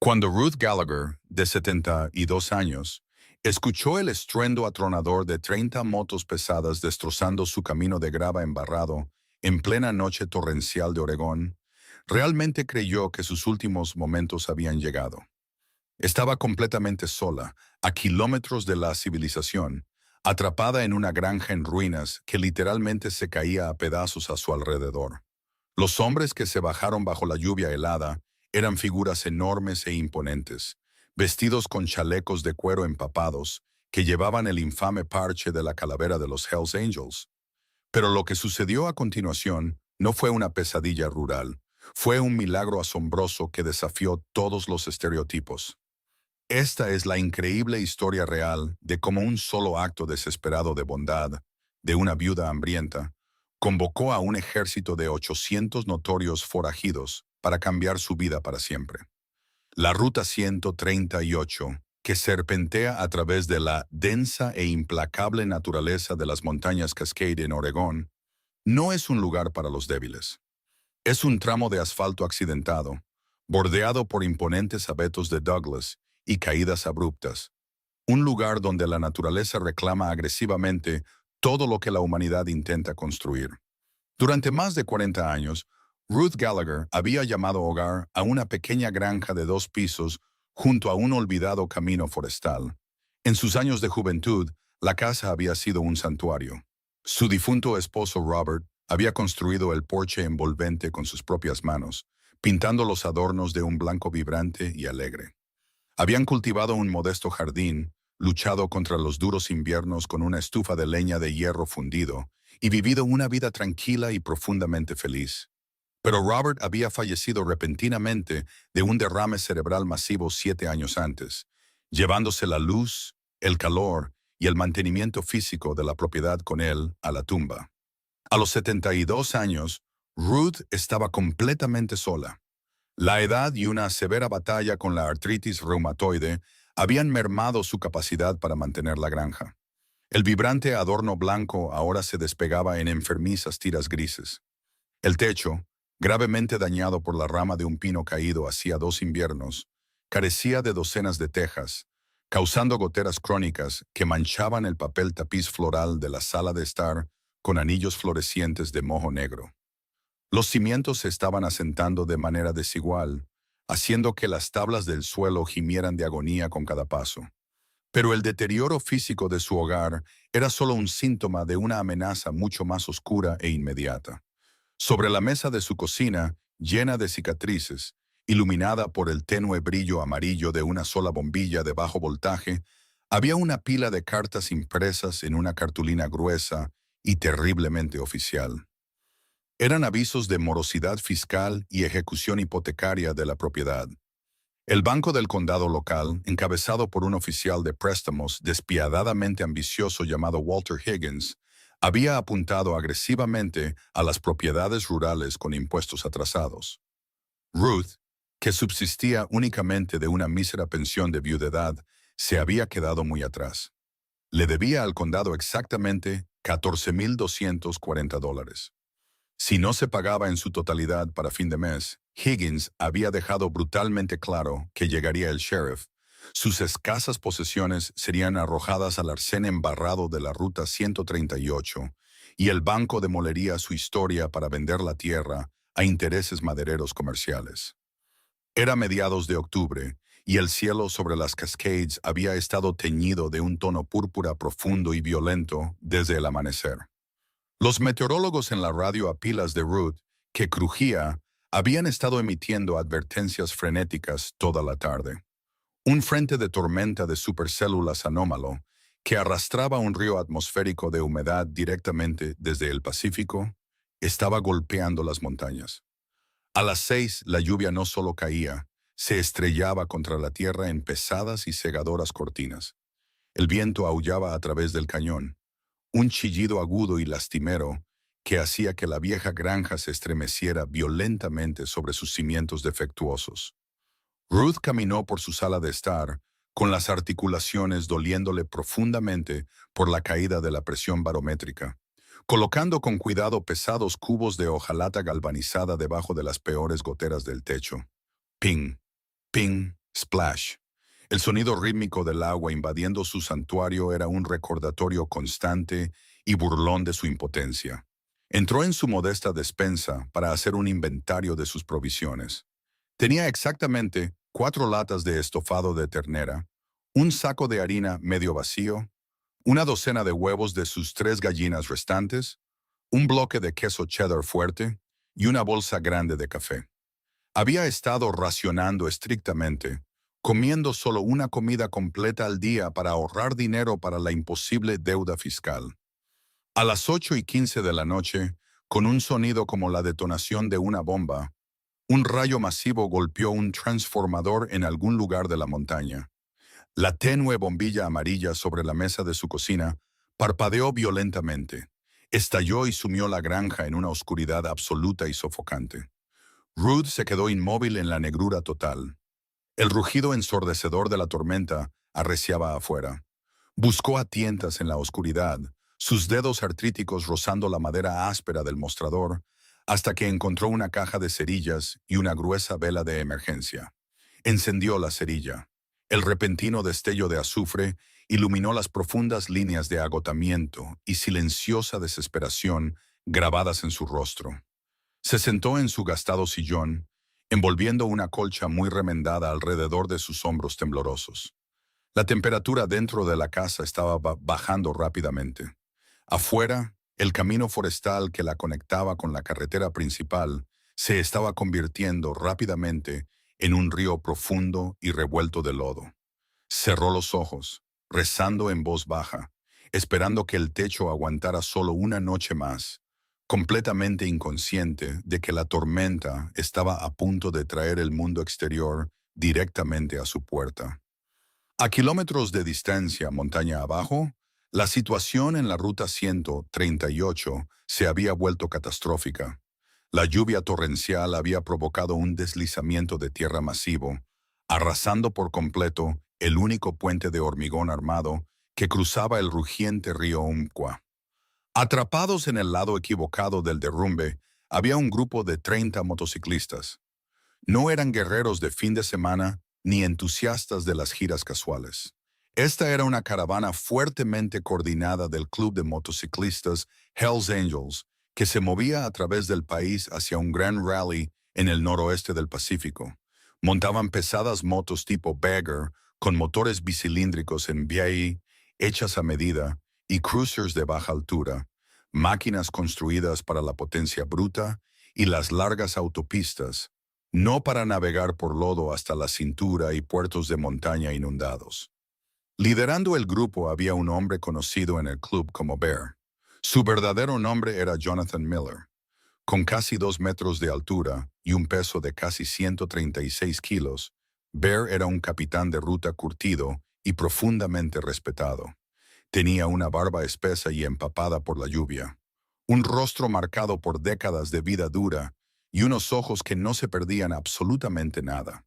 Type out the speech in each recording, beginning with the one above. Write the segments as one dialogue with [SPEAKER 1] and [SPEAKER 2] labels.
[SPEAKER 1] Cuando Ruth Gallagher, de 72 años, escuchó el estruendo atronador de 30 motos pesadas destrozando su camino de grava embarrado en plena noche torrencial de Oregón, realmente creyó que sus últimos momentos habían llegado. Estaba completamente sola, a kilómetros de la civilización, atrapada en una granja en ruinas que literalmente se caía a pedazos a su alrededor. Los hombres que se bajaron bajo la lluvia helada eran figuras enormes e imponentes, vestidos con chalecos de cuero empapados que llevaban el infame parche de la calavera de los Hells Angels. Pero lo que sucedió a continuación no fue una pesadilla rural, fue un milagro asombroso que desafió todos los estereotipos. Esta es la increíble historia real de cómo un solo acto desesperado de bondad, de una viuda hambrienta, convocó a un ejército de 800 notorios forajidos para cambiar su vida para siempre. La Ruta 138, que serpentea a través de la densa e implacable naturaleza de las montañas Cascade en Oregón, no es un lugar para los débiles. Es un tramo de asfalto accidentado, bordeado por imponentes abetos de Douglas y caídas abruptas. Un lugar donde la naturaleza reclama agresivamente todo lo que la humanidad intenta construir. Durante más de 40 años, Ruth Gallagher había llamado hogar a una pequeña granja de 2 pisos junto a un olvidado camino forestal. En sus años de juventud, la casa había sido un santuario. Su difunto esposo Robert había construido el porche envolvente con sus propias manos, pintando los adornos de un blanco vibrante y alegre. Habían cultivado un modesto jardín, luchado contra los duros inviernos con una estufa de leña de hierro fundido, y vivido una vida tranquila y profundamente feliz. Pero Robert había fallecido repentinamente de un derrame cerebral masivo 7 años antes, llevándose la luz, el calor y el mantenimiento físico de la propiedad con él a la tumba. A los 72 años, Ruth estaba completamente sola. La edad y una severa batalla con la artritis reumatoide habían mermado su capacidad para mantener la granja. El vibrante adorno blanco ahora se despegaba en enfermizas tiras grises. El techo, gravemente dañado por la rama de un pino caído hacía 2 inviernos, carecía de docenas de tejas, causando goteras crónicas que manchaban el papel tapiz floral de la sala de estar con anillos florecientes de moho negro. Los cimientos se estaban asentando de manera desigual, haciendo que las tablas del suelo gimieran de agonía con cada paso. Pero el deterioro físico de su hogar era solo un síntoma de una amenaza mucho más oscura e inmediata. Sobre la mesa de su cocina, llena de cicatrices, iluminada por el tenue brillo amarillo de una sola bombilla de bajo voltaje, había una pila de cartas impresas en una cartulina gruesa y terriblemente oficial. Eran avisos de morosidad fiscal y ejecución hipotecaria de la propiedad. El Banco del Condado local, encabezado por un oficial de préstamos despiadadamente ambicioso llamado Walter Higgins, había apuntado agresivamente a las propiedades rurales con impuestos atrasados. Ruth, que subsistía únicamente de una mísera pensión de viudedad, se había quedado muy atrás. Le debía al condado exactamente $14,240. Si no se pagaba en su totalidad para fin de mes, Higgins había dejado brutalmente claro que llegaría el sheriff. Sus escasas posesiones serían arrojadas al arcén embarrado de la Ruta 138 y el banco demolería su historia para vender la tierra a intereses madereros comerciales. Era mediados de octubre y el cielo sobre las Cascades había estado teñido de un tono púrpura profundo y violento desde el amanecer. Los meteorólogos en la radio a pilas de Ruth, que crujía, habían estado emitiendo advertencias frenéticas toda la tarde. Un frente de tormenta de supercélulas anómalo, que arrastraba un río atmosférico de humedad directamente desde el Pacífico, estaba golpeando las montañas. A las 6 la lluvia no solo caía, se estrellaba contra la tierra en pesadas y cegadoras cortinas. El viento aullaba a través del cañón, un chillido agudo y lastimero que hacía que la vieja granja se estremeciera violentamente sobre sus cimientos defectuosos. Ruth caminó por su sala de estar, con las articulaciones doliéndole profundamente por la caída de la presión barométrica, colocando con cuidado pesados cubos de hojalata galvanizada debajo de las peores goteras del techo. Ping, ping, Splash. El sonido rítmico del agua invadiendo su santuario era un recordatorio constante y burlón de su impotencia. Entró en su modesta despensa para hacer un inventario de sus provisiones. Tenía exactamente 4 latas de estofado de ternera, un saco de harina medio vacío, una docena de huevos de sus 3 gallinas restantes, un bloque de queso cheddar fuerte y una bolsa grande de café. Había estado racionando estrictamente, comiendo solo una comida completa al día para ahorrar dinero para la imposible deuda fiscal. A las 8:15 de la noche, con un sonido como la detonación de una bomba, un rayo masivo golpeó un transformador en algún lugar de la montaña. La tenue bombilla amarilla sobre la mesa de su cocina parpadeó violentamente. Estalló y sumió la granja en una oscuridad absoluta y sofocante. Ruth se quedó inmóvil en la negrura total. El rugido ensordecedor de la tormenta arreciaba afuera. Buscó a tientas en la oscuridad, sus dedos artríticos rozando la madera áspera del mostrador, hasta que encontró una caja de cerillas y una gruesa vela de emergencia. Encendió la cerilla. El repentino destello de azufre iluminó las profundas líneas de agotamiento y silenciosa desesperación grabadas en su rostro. Se sentó en su gastado sillón, envolviendo una colcha muy remendada alrededor de sus hombros temblorosos. La temperatura dentro de la casa estaba bajando rápidamente. Afuera, el camino forestal que la conectaba con la carretera principal se estaba convirtiendo rápidamente en un río profundo y revuelto de lodo. Cerró los ojos, rezando en voz baja, esperando que el techo aguantara solo una noche más, completamente inconsciente de que la tormenta estaba a punto de traer el mundo exterior directamente a su puerta. A kilómetros de distancia, montaña abajo, la situación en la ruta 138 se había vuelto catastrófica. La lluvia torrencial había provocado un deslizamiento de tierra masivo, arrasando por completo el único puente de hormigón armado que cruzaba el rugiente río Umpqua. Atrapados en el lado equivocado del derrumbe, había un grupo de 30 motociclistas. No eran guerreros de fin de semana ni entusiastas de las giras casuales. Esta era una caravana fuertemente coordinada del club de motociclistas Hells Angels, que se movía a través del país hacia un gran rally en el noroeste del Pacífico. Montaban pesadas motos tipo Bagger, con motores bicilíndricos en BAE, hechas a medida, y cruisers de baja altura, máquinas construidas para la potencia bruta y las largas autopistas, no para navegar por lodo hasta la cintura y puertos de montaña inundados. Liderando el grupo había un hombre conocido en el club como Bear. Su verdadero nombre era Jonathan Miller. Con casi 2 metros de altura y un peso de casi 136 kilos, Bear era un capitán de ruta curtido y profundamente respetado. Tenía una barba espesa y empapada por la lluvia, un rostro marcado por décadas de vida dura y unos ojos que no se perdían absolutamente nada.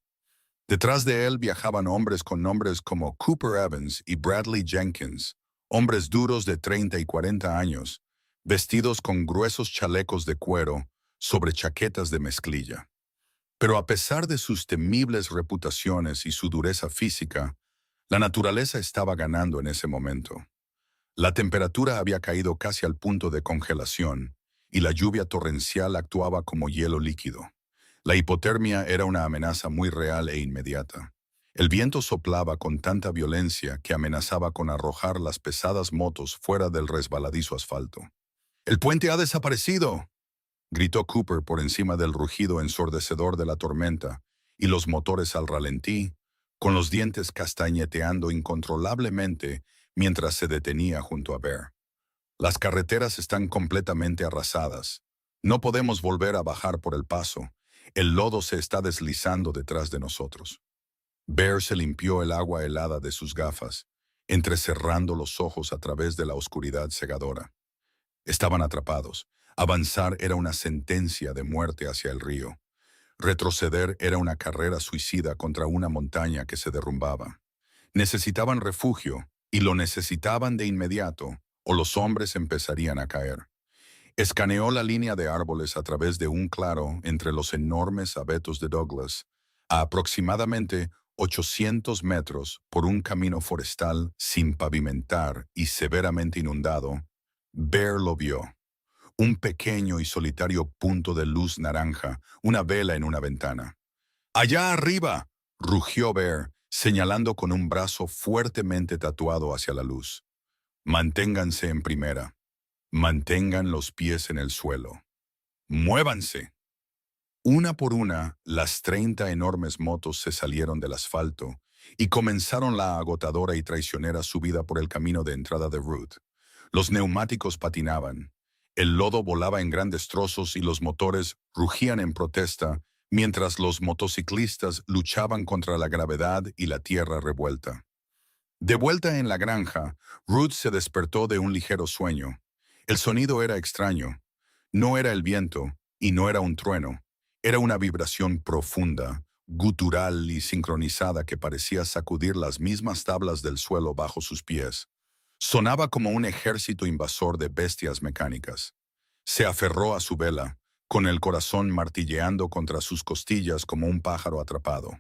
[SPEAKER 1] Detrás de él viajaban hombres con nombres como Cooper Evans y Bradley Jenkins, hombres duros de 30 y 40 años, vestidos con gruesos chalecos de cuero sobre chaquetas de mezclilla. Pero a pesar de sus temibles reputaciones y su dureza física, la naturaleza estaba ganando en ese momento. La temperatura había caído casi al punto de congelación, y la lluvia torrencial actuaba como hielo líquido. La hipotermia era una amenaza muy real e inmediata. El viento soplaba con tanta violencia que amenazaba con arrojar las pesadas motos fuera del resbaladizo asfalto. «¡El puente ha desaparecido!», gritó Cooper por encima del rugido ensordecedor de la tormenta y los motores al ralentí, con los dientes castañeteando incontrolablemente mientras se detenía junto a Bear. «Las carreteras están completamente arrasadas. No podemos volver a bajar por el paso. El lodo se está deslizando detrás de nosotros». Bear se limpió el agua helada de sus gafas, entrecerrando los ojos a través de la oscuridad cegadora. Estaban atrapados. Avanzar era una sentencia de muerte hacia el río. Retroceder era una carrera suicida contra una montaña que se derrumbaba. Necesitaban refugio, y lo necesitaban de inmediato, o los hombres empezarían a caer. Escaneó la línea de árboles a través de un claro entre los enormes abetos de Douglas, a aproximadamente 800 metros por un camino forestal sin pavimentar y severamente inundado, Bear lo vio. Un pequeño y solitario punto de luz naranja, una vela en una ventana. ¡Allá arriba!, rugió Bear, señalando con un brazo fuertemente tatuado hacia la luz. Manténganse en primera. Mantengan los pies en el suelo. ¡Muévanse! Una por una, las 30 enormes motos se salieron del asfalto y comenzaron la agotadora y traicionera subida por el camino de entrada de Ruth. Los neumáticos patinaban, el lodo volaba en grandes trozos y los motores rugían en protesta, mientras los motociclistas luchaban contra la gravedad y la tierra revuelta. De vuelta en la granja, Ruth se despertó de un ligero sueño. El sonido era extraño. No era el viento y no era un trueno. Era una vibración profunda, gutural y sincronizada que parecía sacudir las mismas tablas del suelo bajo sus pies. Sonaba como un ejército invasor de bestias mecánicas. Se aferró a su vela, con el corazón martilleando contra sus costillas como un pájaro atrapado.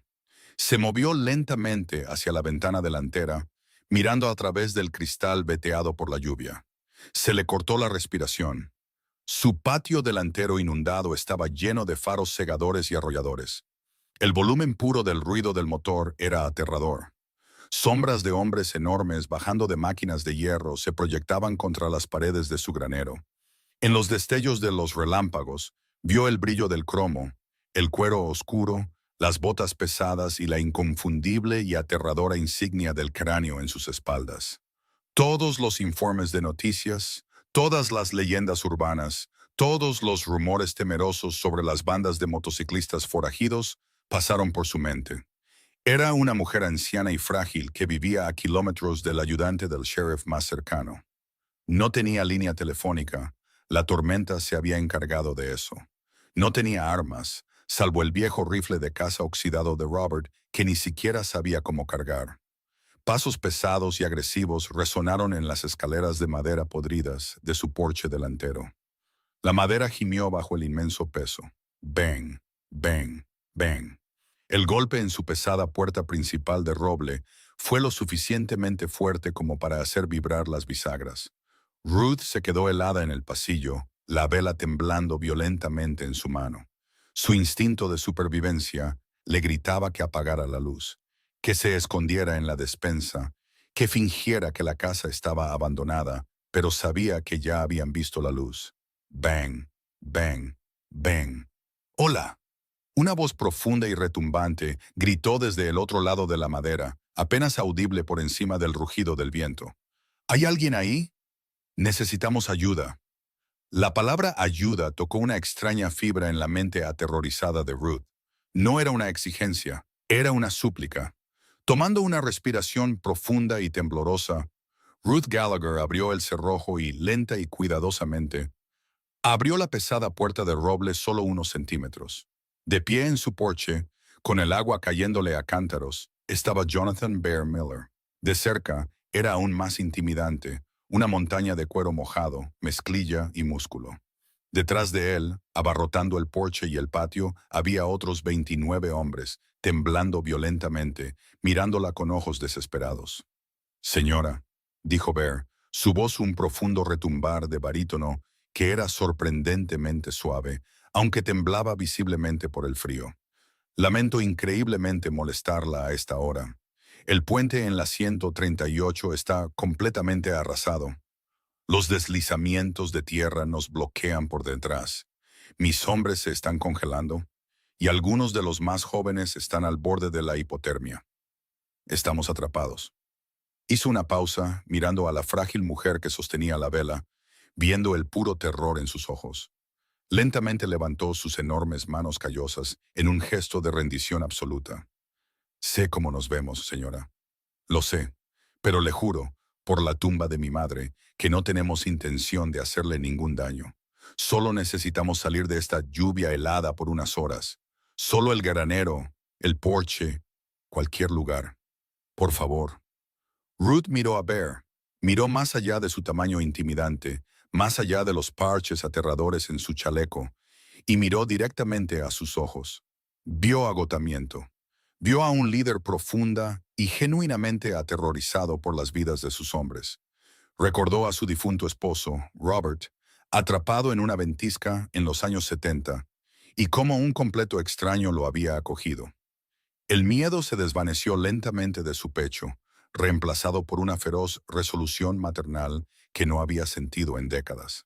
[SPEAKER 1] Se movió lentamente hacia la ventana delantera, mirando a través del cristal veteado por la lluvia. Se le cortó la respiración. Su patio delantero inundado estaba lleno de faros cegadores y arrolladores. El volumen puro del ruido del motor era aterrador. Sombras de hombres enormes bajando de máquinas de hierro se proyectaban contra las paredes de su granero. En los destellos de los relámpagos, vio el brillo del cromo, el cuero oscuro, las botas pesadas y la inconfundible y aterradora insignia del cráneo en sus espaldas. Todos los informes de noticias, todas las leyendas urbanas, todos los rumores temerosos sobre las bandas de motociclistas forajidos pasaron por su mente. Era una mujer anciana y frágil que vivía a kilómetros del ayudante del sheriff más cercano. No tenía línea telefónica, la tormenta se había encargado de eso. No tenía armas, salvo el viejo rifle de caza oxidado de Robert, que ni siquiera sabía cómo cargar. Pasos pesados y agresivos resonaron en las escaleras de madera podridas de su porche delantero. La madera gimió bajo el inmenso peso. Bang, bang, bang. El golpe en su pesada puerta principal de roble fue lo suficientemente fuerte como para hacer vibrar las bisagras. Ruth se quedó helada en el pasillo, la vela temblando violentamente en su mano. Su instinto de supervivencia le gritaba que apagara la luz, que se escondiera en la despensa, que fingiera que la casa estaba abandonada, pero sabía que ya habían visto la luz. Bang, bang, bang. ¡Hola! Una voz profunda y retumbante gritó desde el otro lado de la madera, apenas audible por encima del rugido del viento. ¿Hay alguien ahí? Necesitamos ayuda. La palabra ayuda tocó una extraña fibra en la mente aterrorizada de Ruth. No era una exigencia, era una súplica. Tomando una respiración profunda y temblorosa, Ruth Gallagher abrió el cerrojo y, lenta y cuidadosamente, abrió la pesada puerta de roble solo unos centímetros. De pie en su porche, con el agua cayéndole a cántaros, estaba Jonathan Bear Miller. De cerca, era aún más intimidante, una montaña de cuero mojado, mezclilla y músculo. Detrás de él, abarrotando el porche y el patio, había otros 29 hombres, temblando violentamente, mirándola con ojos desesperados. «Señora», dijo Bear, su voz un profundo retumbar de barítono que era sorprendentemente suave, aunque temblaba visiblemente por el frío. «Lamento increíblemente molestarla a esta hora. El puente en la 138 está completamente arrasado. Los deslizamientos de tierra nos bloquean por detrás. Mis hombres se están congelando y algunos de los más jóvenes están al borde de la hipotermia. Estamos atrapados». Hizo una pausa, mirando a la frágil mujer que sostenía la vela, viendo el puro terror en sus ojos. Lentamente levantó sus enormes manos callosas en un gesto de rendición absoluta. «Sé cómo nos vemos, señora. Lo sé, pero le juro, por la tumba de mi madre, que no tenemos intención de hacerle ningún daño. Solo necesitamos salir de esta lluvia helada por unas horas. Solo el granero, el porche, cualquier lugar. Por favor». Ruth miró a Bear. Miró más allá de su tamaño intimidante, más allá de los parches aterradores en su chaleco, y miró directamente a sus ojos. Vio agotamiento. Vio a un líder profunda y genuinamente aterrorizado por las vidas de sus hombres. Recordó a su difunto esposo, Robert, atrapado en una ventisca en los años 70, y cómo un completo extraño lo había acogido. El miedo se desvaneció lentamente de su pecho, reemplazado por una feroz resolución maternal que no había sentido en décadas.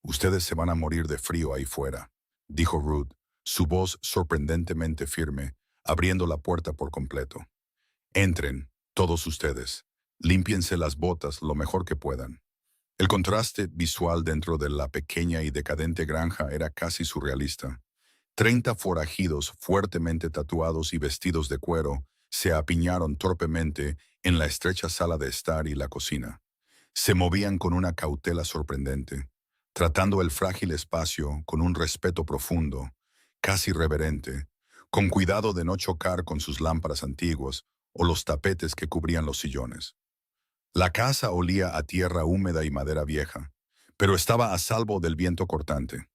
[SPEAKER 1] Ustedes se van a morir de frío ahí fuera, dijo Ruth, su voz sorprendentemente firme, abriendo la puerta por completo. Entren, todos ustedes. Límpiense las botas lo mejor que puedan. El contraste visual dentro de la pequeña y decadente granja era casi surrealista. 30 forajidos fuertemente tatuados y vestidos de cuero se apiñaron torpemente en la estrecha sala de estar y la cocina. Se movían con una cautela sorprendente, tratando el frágil espacio con un respeto profundo, casi reverente, con cuidado de no chocar con sus lámparas antiguas o los tapetes que cubrían los sillones. La casa olía a tierra húmeda y madera vieja, pero estaba a salvo del viento cortante.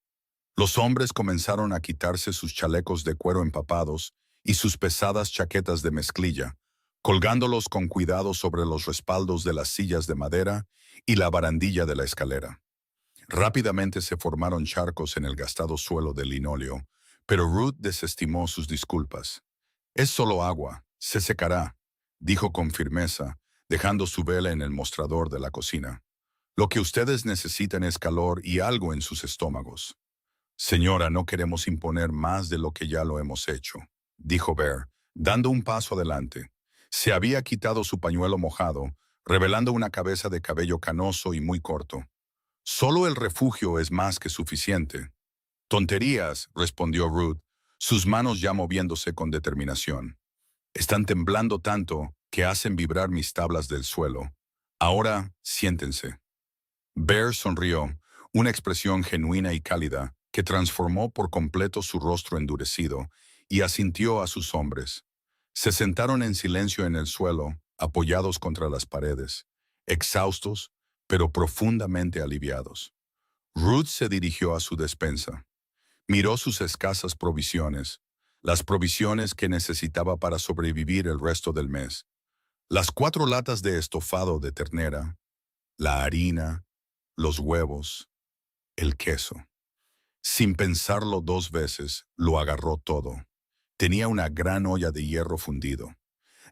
[SPEAKER 1] Los hombres comenzaron a quitarse sus chalecos de cuero empapados y sus pesadas chaquetas de mezclilla, colgándolos con cuidado sobre los respaldos de las sillas de madera y la barandilla de la escalera. Rápidamente se formaron charcos en el gastado suelo de linóleo, pero Ruth desestimó sus disculpas. «Es solo agua, se secará», dijo con firmeza, dejando su vela en el mostrador de la cocina. «Lo que ustedes necesitan es calor y algo en sus estómagos». «Señora, no queremos imponer más de lo que ya lo hemos hecho», dijo Bear, dando un paso adelante. Se había quitado su pañuelo mojado, revelando una cabeza de cabello canoso y muy corto. «Solo el refugio es más que suficiente». «Tonterías», respondió Ruth, sus manos ya moviéndose con determinación. «Están temblando tanto que hacen vibrar mis tablas del suelo. Ahora, siéntense». Bear sonrió, una expresión genuina y cálida que transformó por completo su rostro endurecido, y asintió a sus hombres. Se sentaron en silencio en el suelo, apoyados contra las paredes, exhaustos, pero profundamente aliviados. Ruth se dirigió a su despensa. Miró sus escasas provisiones, las provisiones que necesitaba para sobrevivir el resto del mes. Las 4 latas de estofado de ternera, la harina, los huevos, el queso. Sin pensarlo 2 veces, lo agarró todo. Tenía una gran olla de hierro fundido.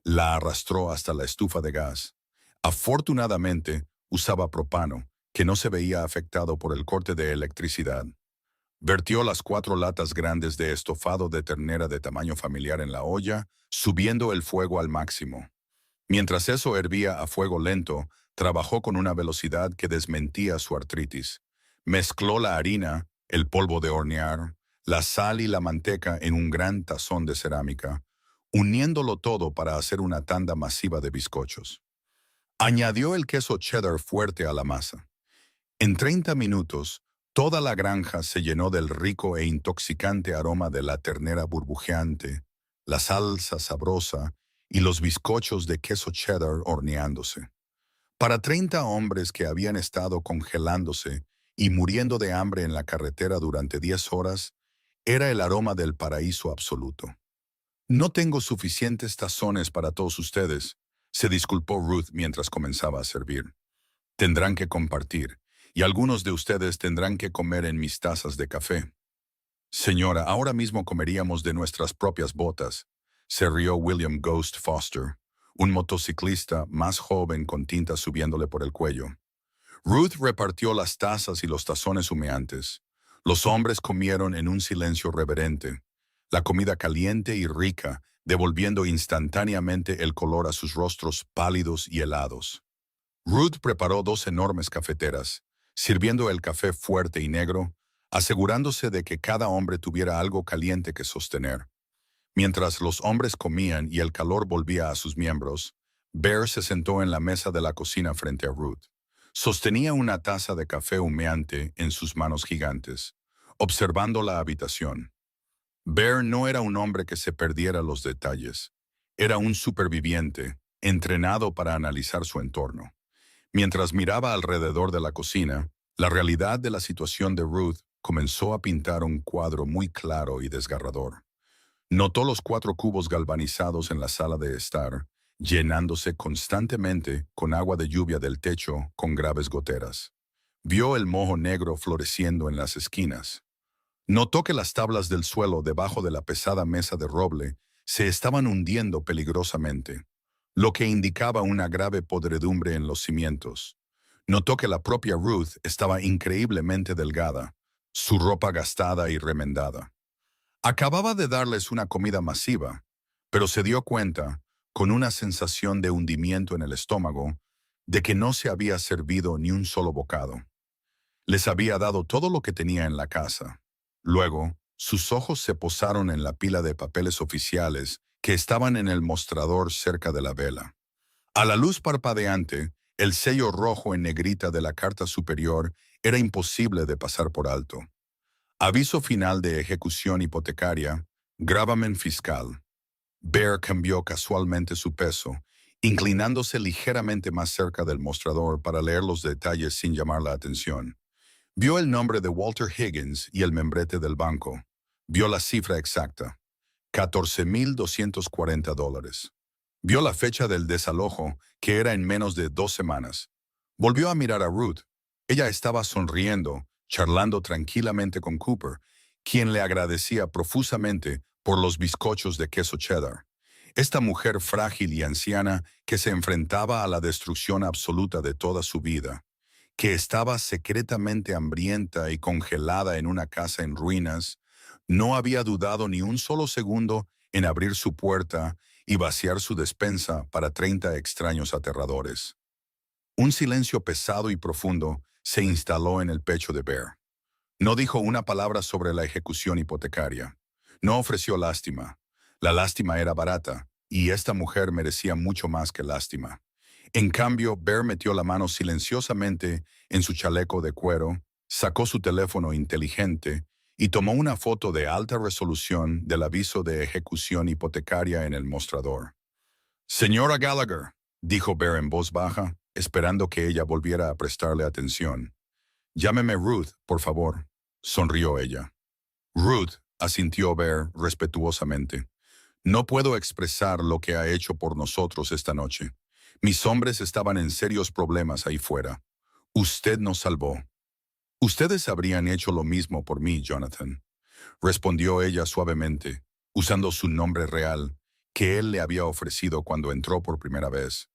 [SPEAKER 1] La arrastró hasta la estufa de gas. Afortunadamente, usaba propano, que no se veía afectado por el corte de electricidad. Vertió las 4 latas grandes de estofado de ternera de tamaño familiar en la olla, subiendo el fuego al máximo. Mientras eso hervía a fuego lento, trabajó con una velocidad que desmentía su artritis. Mezcló la harina, el polvo de hornear, la sal y la manteca en un gran tazón de cerámica, uniéndolo todo para hacer una tanda masiva de bizcochos. Añadió el queso cheddar fuerte a la masa. En 30 minutos, toda la granja se llenó del rico e intoxicante aroma de la ternera burbujeante, la salsa sabrosa y los bizcochos de queso cheddar horneándose. Para 30 hombres que habían estado congelándose y muriendo de hambre en la carretera durante 10 horas, era el aroma del paraíso absoluto. «No tengo suficientes tazones para todos ustedes», se disculpó Ruth mientras comenzaba a servir. «Tendrán que compartir, y algunos de ustedes tendrán que comer en mis tazas de café». «Señora, ahora mismo comeríamos de nuestras propias botas», se rió William Ghost Foster, un motociclista más joven con tinta subiéndole por el cuello. Ruth repartió las tazas y los tazones humeantes. Los hombres comieron en un silencio reverente, la comida caliente y rica, devolviendo instantáneamente el color a sus rostros pálidos y helados. Ruth preparó 2 enormes cafeteras, sirviendo el café fuerte y negro, asegurándose de que cada hombre tuviera algo caliente que sostener. Mientras los hombres comían y el calor volvía a sus miembros, Bear se sentó en la mesa de la cocina frente a Ruth. Sostenía una taza de café humeante en sus manos gigantes, observando la habitación. Bear no era un hombre que se perdiera los detalles. Era un superviviente, entrenado para analizar su entorno. Mientras miraba alrededor de la cocina, la realidad de la situación de Ruth comenzó a pintar un cuadro muy claro y desgarrador. Notó los 4 cubos galvanizados en la sala de estar, llenándose constantemente con agua de lluvia del techo con graves goteras. Vio el moho negro floreciendo en las esquinas. Notó que las tablas del suelo debajo de la pesada mesa de roble se estaban hundiendo peligrosamente, lo que indicaba una grave podredumbre en los cimientos. Notó que la propia Ruth estaba increíblemente delgada, su ropa gastada y remendada. Acababa de darles una comida masiva, pero se dio cuenta, con una sensación de hundimiento en el estómago, de que no se había servido ni un solo bocado. Les había dado todo lo que tenía en la casa. Luego, sus ojos se posaron en la pila de papeles oficiales que estaban en el mostrador cerca de la vela. A la luz parpadeante, el sello rojo en negrita de la carta superior era imposible de pasar por alto. Aviso final de ejecución hipotecaria, gravamen fiscal. Bear cambió casualmente su peso, inclinándose ligeramente más cerca del mostrador para leer los detalles sin llamar la atención. Vio el nombre de Walter Higgins y el membrete del banco. Vio la cifra exacta, $14,240. Vio la fecha del desalojo, que era en menos de 2 semanas. Volvió a mirar a Ruth. Ella estaba sonriendo, charlando tranquilamente con Cooper, quien le agradecía profusamente por los bizcochos de queso cheddar. Esta mujer frágil y anciana que se enfrentaba a la destrucción absoluta de toda su vida, que estaba secretamente hambrienta y congelada en una casa en ruinas, no había dudado ni un solo segundo en abrir su puerta y vaciar su despensa para 30 extraños aterradores. Un silencio pesado y profundo se instaló en el pecho de Bear. No dijo una palabra sobre la ejecución hipotecaria. No ofreció lástima. La lástima era barata, y esta mujer merecía mucho más que lástima. En cambio, Bear metió la mano silenciosamente en su chaleco de cuero, sacó su teléfono inteligente y tomó una foto de alta resolución del aviso de ejecución hipotecaria en el mostrador. «Señora Gallagher», dijo Bear en voz baja, esperando que ella volviera a prestarle atención. «Llámeme Ruth, por favor», sonrió ella. «Ruth», asintió Bear respetuosamente. «No puedo expresar lo que ha hecho por nosotros esta noche. Mis hombres estaban en serios problemas ahí fuera. Usted nos salvó». «Ustedes habrían hecho lo mismo por mí, Jonathan», respondió ella suavemente, usando su nombre real, que él le había ofrecido cuando entró por primera vez.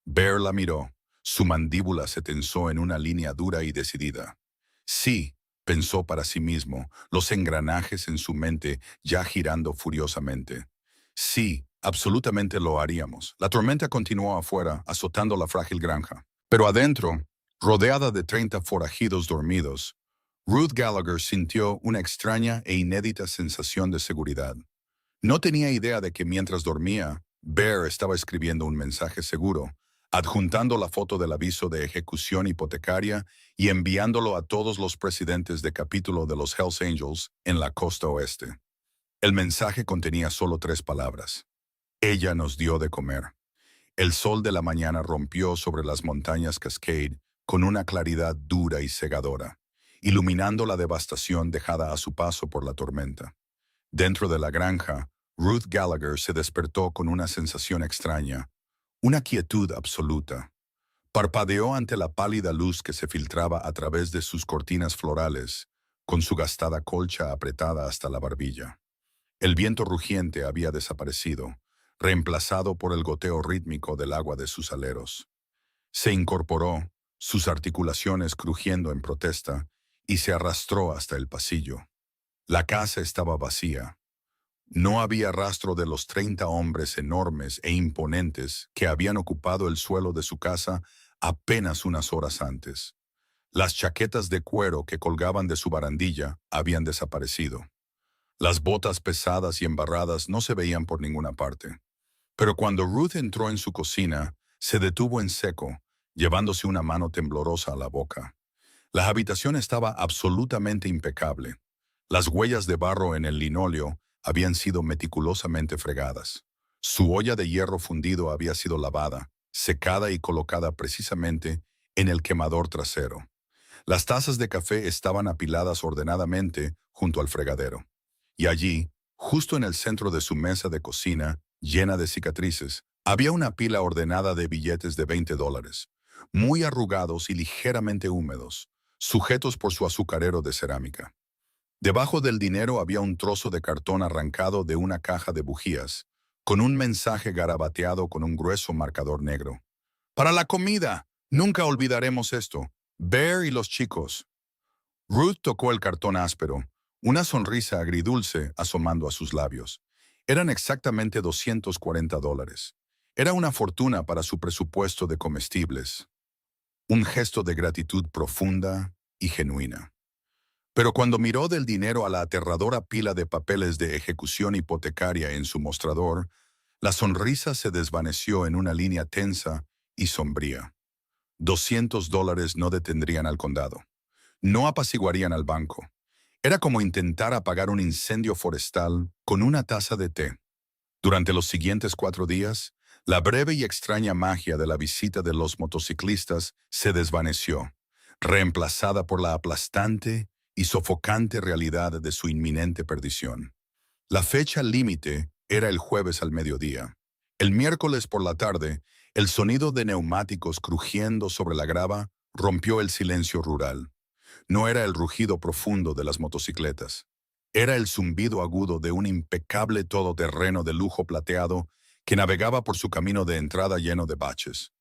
[SPEAKER 1] Bear la miró. Su mandíbula se tensó en una línea dura y decidida. Sí, pensó para sí mismo, los engranajes en su mente ya girando furiosamente. Sí, absolutamente lo haríamos. La tormenta continuó afuera, azotando la frágil granja. Pero adentro, rodeada de 30 forajidos dormidos, Ruth Gallagher sintió una extraña e inédita sensación de seguridad. No tenía idea de que mientras dormía, Bear estaba escribiendo un mensaje seguro, adjuntando la foto del aviso de ejecución hipotecaria y enviándolo a todos los presidentes de capítulo de los Hells Angels en la costa oeste. El mensaje contenía solo 3 palabras. Ella nos dio de comer. El sol de la mañana rompió sobre las montañas Cascade con una claridad dura y cegadora, iluminando la devastación dejada a su paso por la tormenta. Dentro de la granja, Ruth Gallagher se despertó con una sensación extraña, una quietud absoluta. Parpadeó ante la pálida luz que se filtraba a través de sus cortinas florales, con su gastada colcha apretada hasta la barbilla. El viento rugiente había desaparecido, reemplazado por el goteo rítmico del agua de sus aleros. Se incorporó, sus articulaciones crujiendo en protesta, y se arrastró hasta el pasillo. La casa estaba vacía. No había rastro de los 30 hombres enormes e imponentes que habían ocupado el suelo de su casa apenas unas horas antes. Las chaquetas de cuero que colgaban de su barandilla habían desaparecido. Las botas pesadas y embarradas no se veían por ninguna parte. Pero cuando Ruth entró en su cocina, se detuvo en seco, llevándose una mano temblorosa a la boca. La habitación estaba absolutamente impecable. Las huellas de barro en el linóleo habían sido meticulosamente fregadas. Su olla de hierro fundido había sido lavada, secada y colocada precisamente en el quemador trasero. Las tazas de café estaban apiladas ordenadamente junto al fregadero. Y allí, Justo en el centro de su mesa de cocina, llena de cicatrices, había una pila ordenada de billetes de $20, muy arrugados y ligeramente húmedos, sujetos por su azucarero de cerámica. Debajo del dinero había un trozo de cartón arrancado de una caja de bujías, con un mensaje garabateado con un grueso marcador negro. «Para la comida. Nunca olvidaremos esto. Bear y los chicos». Ruth tocó el cartón áspero, una sonrisa agridulce asomando a sus labios. Eran exactamente $240. Era una fortuna para su presupuesto de comestibles. Un gesto de gratitud profunda y genuina. Pero cuando miró del dinero a la aterradora pila de papeles de ejecución hipotecaria en su mostrador, la sonrisa se desvaneció en una línea tensa y sombría. $200 no detendrían al condado. No apaciguarían al banco. Era como intentar apagar un incendio forestal con una taza de té. Durante los siguientes 4 días, la breve y extraña magia de la visita de los motociclistas se desvaneció, reemplazada por la aplastante y sofocante realidad de su inminente perdición. La fecha límite era el jueves al mediodía. El miércoles por la tarde, el sonido de neumáticos crujiendo sobre la grava rompió el silencio rural. No era el rugido profundo de las motocicletas. Era el zumbido agudo de un impecable todoterreno de lujo plateado que navegaba por su camino de entrada lleno de baches.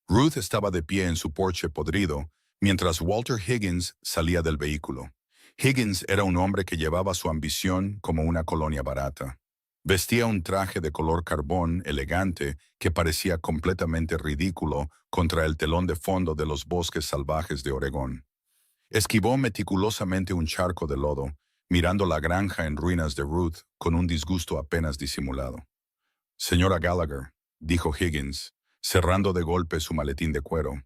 [SPEAKER 1] Ruth estaba de pie en su porche podrido, mientras Walter Higgins salía del vehículo. Higgins era un hombre que llevaba su ambición como una colonia barata. Vestía un traje de color carbón elegante que parecía completamente ridículo contra el telón de fondo de los bosques salvajes de Oregón. Esquivó meticulosamente un charco de lodo, mirando la granja en ruinas de Ruth con un disgusto apenas disimulado. «Señora Gallagher», dijo Higgins, cerrando de golpe su maletín de cuero.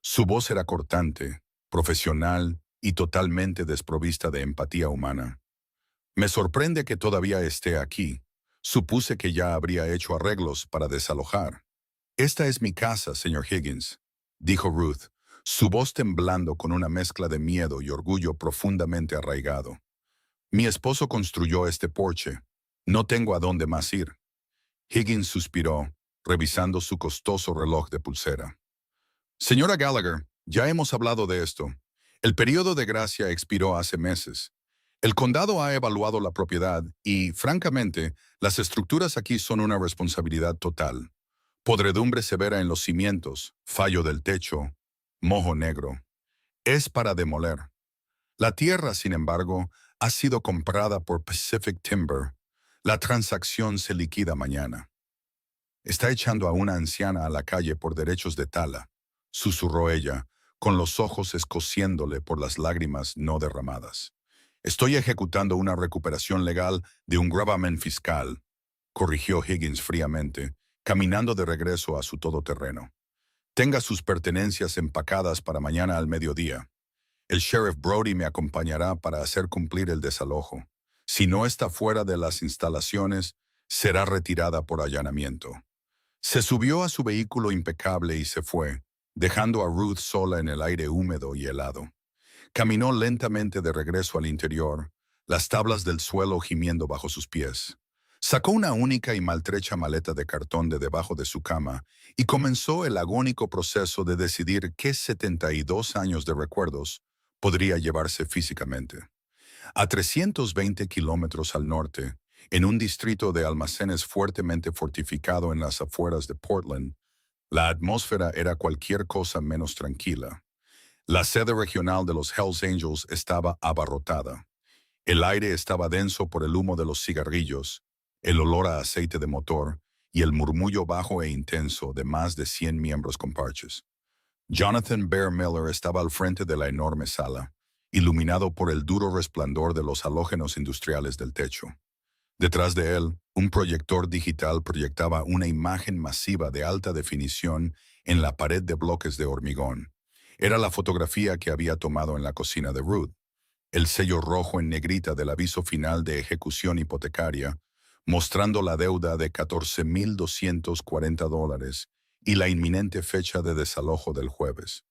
[SPEAKER 1] Su voz era cortante, profesional y totalmente desprovista de empatía humana. «Me sorprende que todavía esté aquí. Supuse que ya habría hecho arreglos para desalojar». «Esta es mi casa, señor Higgins», dijo Ruth, su voz temblando con una mezcla de miedo y orgullo profundamente arraigado. «Mi esposo construyó este porche. No tengo a dónde más ir». Higgins suspiró, revisando su costoso reloj de pulsera. «Señora Gallagher, ya hemos hablado de esto. El periodo de gracia expiró hace meses. El condado ha evaluado la propiedad y, francamente, las estructuras aquí son una responsabilidad total. Podredumbre severa en los cimientos, fallo del techo, mojo negro. Es para demoler. La tierra, sin embargo, ha sido comprada por Pacific Timber. La transacción se liquida mañana». «Está echando a una anciana a la calle por derechos de tala», susurró ella, con los ojos escociéndole por las lágrimas no derramadas. «Estoy ejecutando una recuperación legal de un gravamen fiscal», corrigió Higgins fríamente, caminando de regreso a su todoterreno. «Tenga sus pertenencias empacadas para mañana al mediodía. El sheriff Brody me acompañará para hacer cumplir el desalojo. Si no está fuera de las instalaciones, será retirada por allanamiento». Se subió a su vehículo impecable y se fue, dejando a Ruth sola en el aire húmedo y helado. Caminó lentamente de regreso al interior, las tablas del suelo gimiendo bajo sus pies. Sacó una única y maltrecha maleta de cartón de debajo de su cama y comenzó el agónico proceso de decidir qué 72 años de recuerdos podría llevarse físicamente. A 320 kilómetros al norte, en un distrito de almacenes fuertemente fortificado en las afueras de Portland, la atmósfera era cualquier cosa menos tranquila. La sede regional de los Hells Angels estaba abarrotada. El aire estaba denso por el humo de los cigarrillos, el olor a aceite de motor y el murmullo bajo e intenso de más de 100 miembros con parches. Jonathan Bear Miller estaba al frente de la enorme sala, iluminado por el duro resplandor de los halógenos industriales del techo. Detrás de él, un proyector digital proyectaba una imagen masiva de alta definición en la pared de bloques de hormigón. Era la fotografía que había tomado en la cocina de Ruth. El sello rojo en negrita del aviso final de ejecución hipotecaria, mostrando la deuda de $14,240 y la inminente fecha de desalojo del jueves.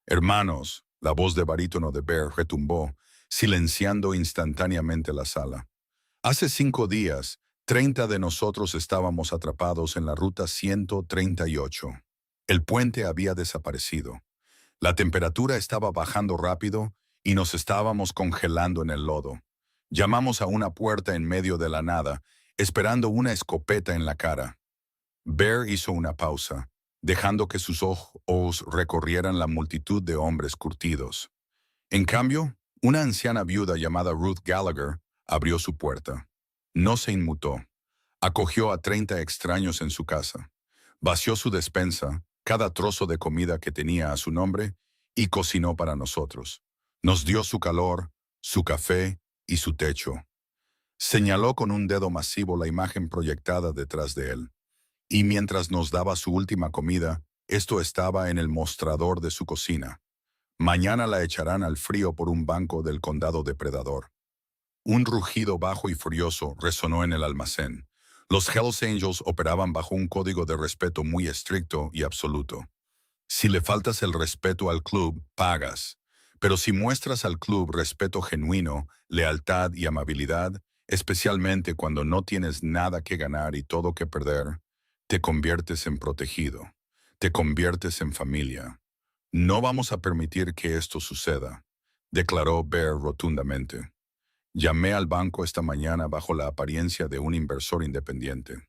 [SPEAKER 1] «Hermanos», la voz de barítono de Bear retumbó, silenciando instantáneamente la sala. Hace 5 días, 30 de nosotros estábamos atrapados en la ruta 138. El puente había desaparecido. La temperatura estaba bajando rápido y nos estábamos congelando en el lodo. Llamamos a una puerta en medio de la nada, esperando una escopeta en la cara. Bear hizo una pausa, dejando que sus ojos recorrieran la multitud de hombres curtidos. En cambio, una anciana viuda llamada Ruth Gallagher abrió su puerta. No se inmutó. Acogió a 30 extraños en su casa. Vació su despensa, cada trozo de comida que tenía a su nombre, y cocinó para nosotros. Nos dio su calor, su café y su techo. Señaló con un dedo masivo la imagen proyectada detrás de él. Y mientras nos daba su última comida, esto estaba en el mostrador de su cocina. Mañana la echarán al frío por un banco del condado depredador. Un rugido bajo y furioso resonó en el almacén. Los Hells Angels operaban bajo un código de respeto muy estricto y absoluto. Si le faltas el respeto al club, pagas. Pero si muestras al club respeto genuino, lealtad y amabilidad, especialmente cuando no tienes nada que ganar y todo que perder, te conviertes en protegido. Te conviertes en familia. No vamos a permitir que esto suceda, declaró Bear rotundamente. Llamé al banco esta mañana bajo la apariencia de un inversor independiente.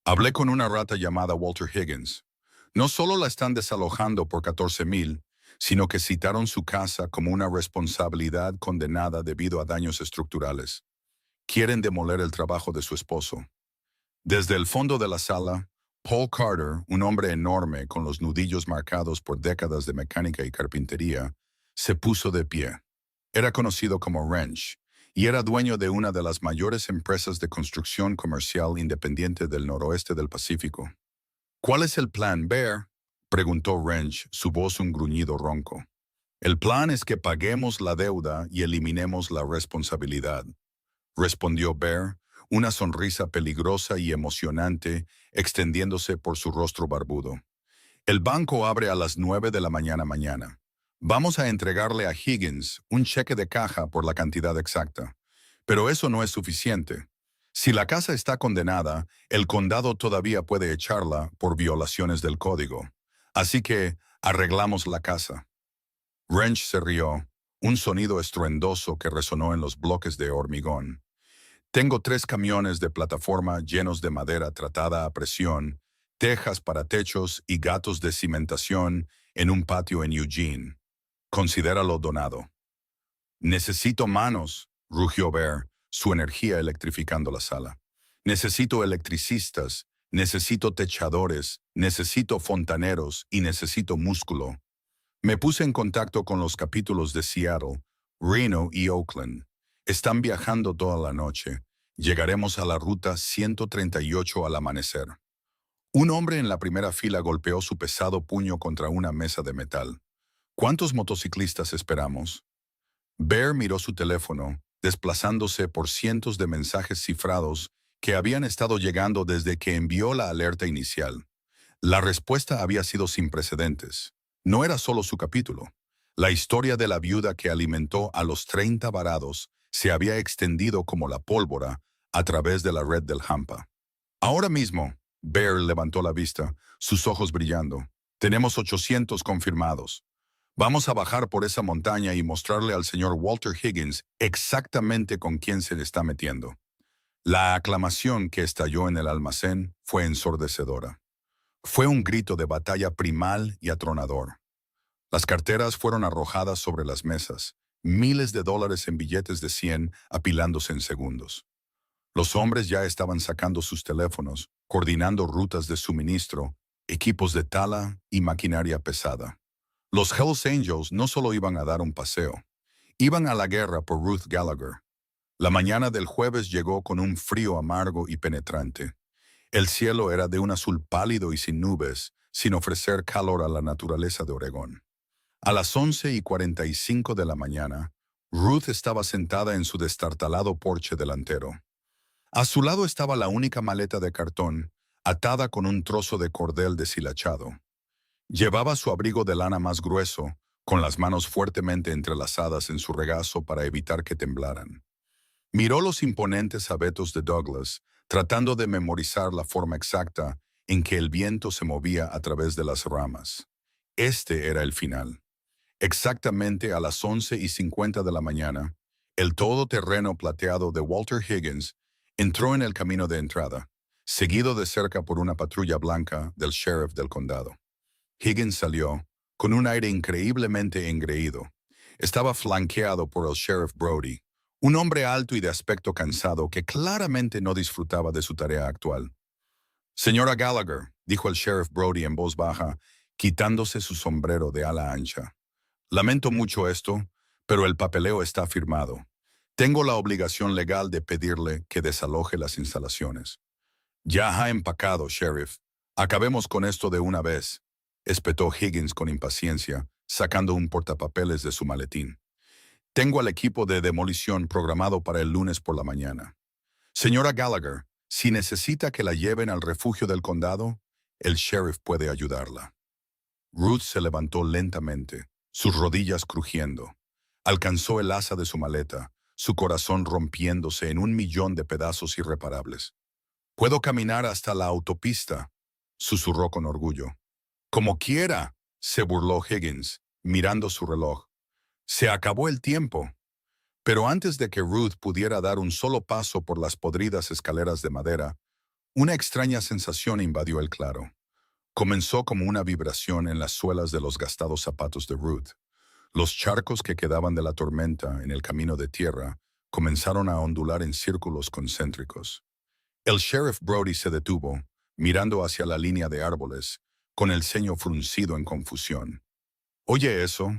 [SPEAKER 1] Hablé con una rata llamada Walter Higgins. No solo la están desalojando por 14,000, sino que citaron su casa como una responsabilidad condenada debido a daños estructurales. Quieren demoler el trabajo de su esposo. Desde el fondo de la sala, Paul Carter, un hombre enorme con los nudillos marcados por décadas de mecánica y carpintería, se puso de pie. Era conocido como Wrench y era dueño de una de las mayores empresas de construcción comercial independiente del noroeste del Pacífico. ¿Cuál es el plan, Bear?, preguntó Wrench, su voz un gruñido ronco. El plan es que paguemos la deuda y eliminemos la responsabilidad, respondió Bear, una sonrisa peligrosa y emocionante extendiéndose por su rostro barbudo. El banco abre a las 9 de la mañana. Vamos a entregarle a Higgins un cheque de caja por la cantidad exacta. Pero eso no es suficiente. Si la casa está condenada, el condado todavía puede echarla por violaciones del código. Así que arreglamos la casa. Wrench se rió, un sonido estruendoso que resonó en los bloques de hormigón. Tengo 3 camiones de plataforma llenos de madera tratada a presión, tejas para techos y gatos de cimentación en un patio en Eugene. Considéralo donado. Necesito manos, rugió Bear, su energía electrificando la sala. Necesito electricistas, necesito techadores, necesito fontaneros y necesito músculo. Me puse en contacto con los capítulos de Seattle, Reno y Oakland. Están viajando toda la noche. Llegaremos a la ruta 138 al amanecer. Un hombre en la primera fila golpeó su pesado puño contra una mesa de metal. ¿Cuántos motociclistas esperamos? Bear miró su teléfono, desplazándose por cientos de mensajes cifrados que habían estado llegando desde que envió la alerta inicial. La respuesta había sido sin precedentes. No era solo su capítulo. La historia de la viuda que alimentó a los 30 varados se había extendido como la pólvora a través de la red del Hampa. Ahora mismo, Bear levantó la vista, sus ojos brillando. Tenemos 800 confirmados. Vamos a bajar por esa montaña y mostrarle al señor Walter Higgins exactamente con quién se le está metiendo. La aclamación que estalló en el almacén fue ensordecedora. Fue un grito de batalla primal y atronador. Las carteras fueron arrojadas sobre las mesas, miles de dólares en billetes de 100 apilándose en segundos. Los hombres ya estaban sacando sus teléfonos, coordinando rutas de suministro, equipos de tala y maquinaria pesada. Los Hells Angels no solo iban a dar un paseo, iban a la guerra por Ruth Gallagher. La mañana del jueves llegó con un frío amargo y penetrante. El cielo era de un azul pálido y sin nubes, sin ofrecer calor a la naturaleza de Oregón. A las 11:45 de la mañana, Ruth estaba sentada en su destartalado porche delantero. A su lado estaba la única maleta de cartón, atada con un trozo de cordel deshilachado. Llevaba su abrigo de lana más grueso, con las manos fuertemente entrelazadas en su regazo para evitar que temblaran. Miró los imponentes abetos de Douglas, tratando de memorizar la forma exacta en que el viento se movía a través de las ramas. Este era el final. Exactamente a las 11:50 de la mañana, el todoterreno plateado de Walter Higgins entró en el camino de entrada, seguido de cerca por una patrulla blanca del sheriff del condado. Higgins salió, con un aire increíblemente engreído. Estaba flanqueado por el sheriff Brody, un hombre alto y de aspecto cansado que claramente no disfrutaba de su tarea actual. Señora Gallagher, dijo el sheriff Brody en voz baja, quitándose su sombrero de ala ancha. Lamento mucho esto, pero el papeleo está firmado. Tengo la obligación legal de pedirle que desaloje las instalaciones. Ya ha empacado, sheriff. Acabemos con esto de una vez, espetó Higgins con impaciencia, sacando un portapapeles de su maletín. Tengo al equipo de demolición programado para el lunes por la mañana. Señora Gallagher, si necesita que la lleven al refugio del condado, el sheriff puede ayudarla. Ruth se levantó lentamente, sus rodillas crujiendo. Alcanzó el asa de su maleta, su corazón rompiéndose en 1 millón de pedazos irreparables. «Puedo caminar hasta la autopista», susurró con orgullo. «Como quiera», se burló Higgins, mirando su reloj. «Se acabó el tiempo». Pero antes de que Ruth pudiera dar un solo paso por las podridas escaleras de madera, una extraña sensación invadió el claro. Comenzó como una vibración en las suelas de los gastados zapatos de Ruth. Los charcos que quedaban de la tormenta en el camino de tierra comenzaron a ondular en círculos concéntricos. El sheriff Brody se detuvo, mirando hacia la línea de árboles, con el ceño fruncido en confusión. «¿Oye eso?»,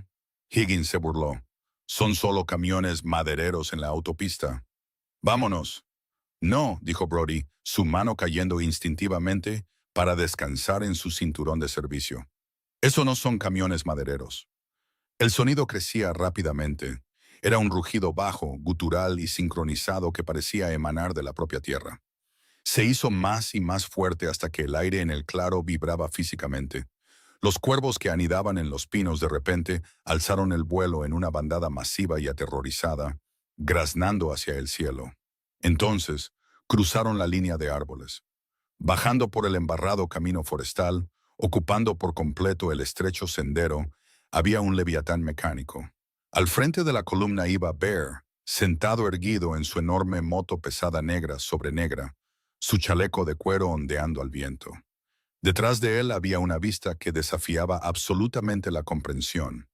[SPEAKER 1] Higgins se burló. «Son solo camiones madereros en la autopista. Vámonos». «No», dijo Brody, su mano cayendo instintivamente para descansar en su cinturón de servicio. «Eso no son camiones madereros». El sonido crecía rápidamente. Era un rugido bajo, gutural y sincronizado que parecía emanar de la propia tierra. Se hizo más y más fuerte hasta que el aire en el claro vibraba físicamente. Los cuervos que anidaban en los pinos de repente alzaron el vuelo en una bandada masiva y aterrorizada, graznando hacia el cielo. Entonces, cruzaron la línea de árboles. Bajando por el embarrado camino forestal, ocupando por completo el estrecho sendero, había un leviatán mecánico. Al frente de la columna iba Bear, sentado erguido en su enorme moto pesada negra sobre negra, su chaleco de cuero ondeando al viento. Detrás de él había una vista que desafiaba absolutamente la comprensión.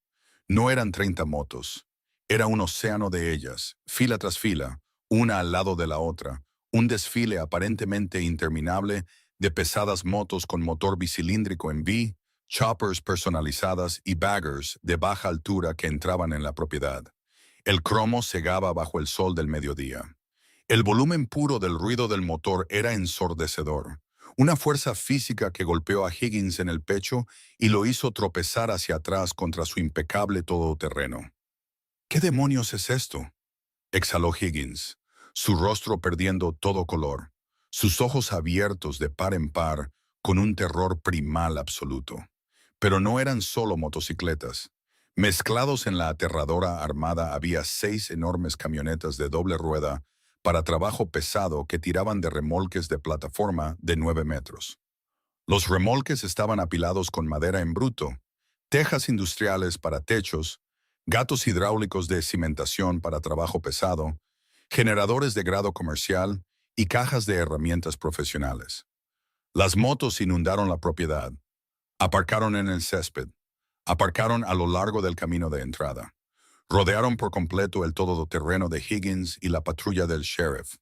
[SPEAKER 1] No eran 30 motos. Era un océano de ellas, fila tras fila, una al lado de la otra, un desfile aparentemente interminable de pesadas motos con motor bicilíndrico en V, choppers personalizadas y baggers de baja altura que entraban en la propiedad. El cromo cegaba bajo el sol del mediodía. El volumen puro del ruido del motor era ensordecedor. Una fuerza física que golpeó a Higgins en el pecho y lo hizo tropezar hacia atrás contra su impecable todoterreno. «¿Qué demonios es esto?», exhaló Higgins, su rostro perdiendo todo color, sus ojos abiertos de par en par con un terror primal absoluto. Pero no eran solo motocicletas. Mezclados en la aterradora armada había 6 enormes camionetas de doble rueda para trabajo pesado que tiraban de remolques de plataforma de 9 metros. Los remolques estaban apilados con madera en bruto, tejas industriales para techos, gatos hidráulicos de cimentación para trabajo pesado, generadores de grado comercial y cajas de herramientas profesionales. Las motos inundaron la propiedad, aparcaron en el césped, aparcaron a lo largo del camino de entrada. Rodearon por completo el todoterreno de Higgins y la patrulla del sheriff.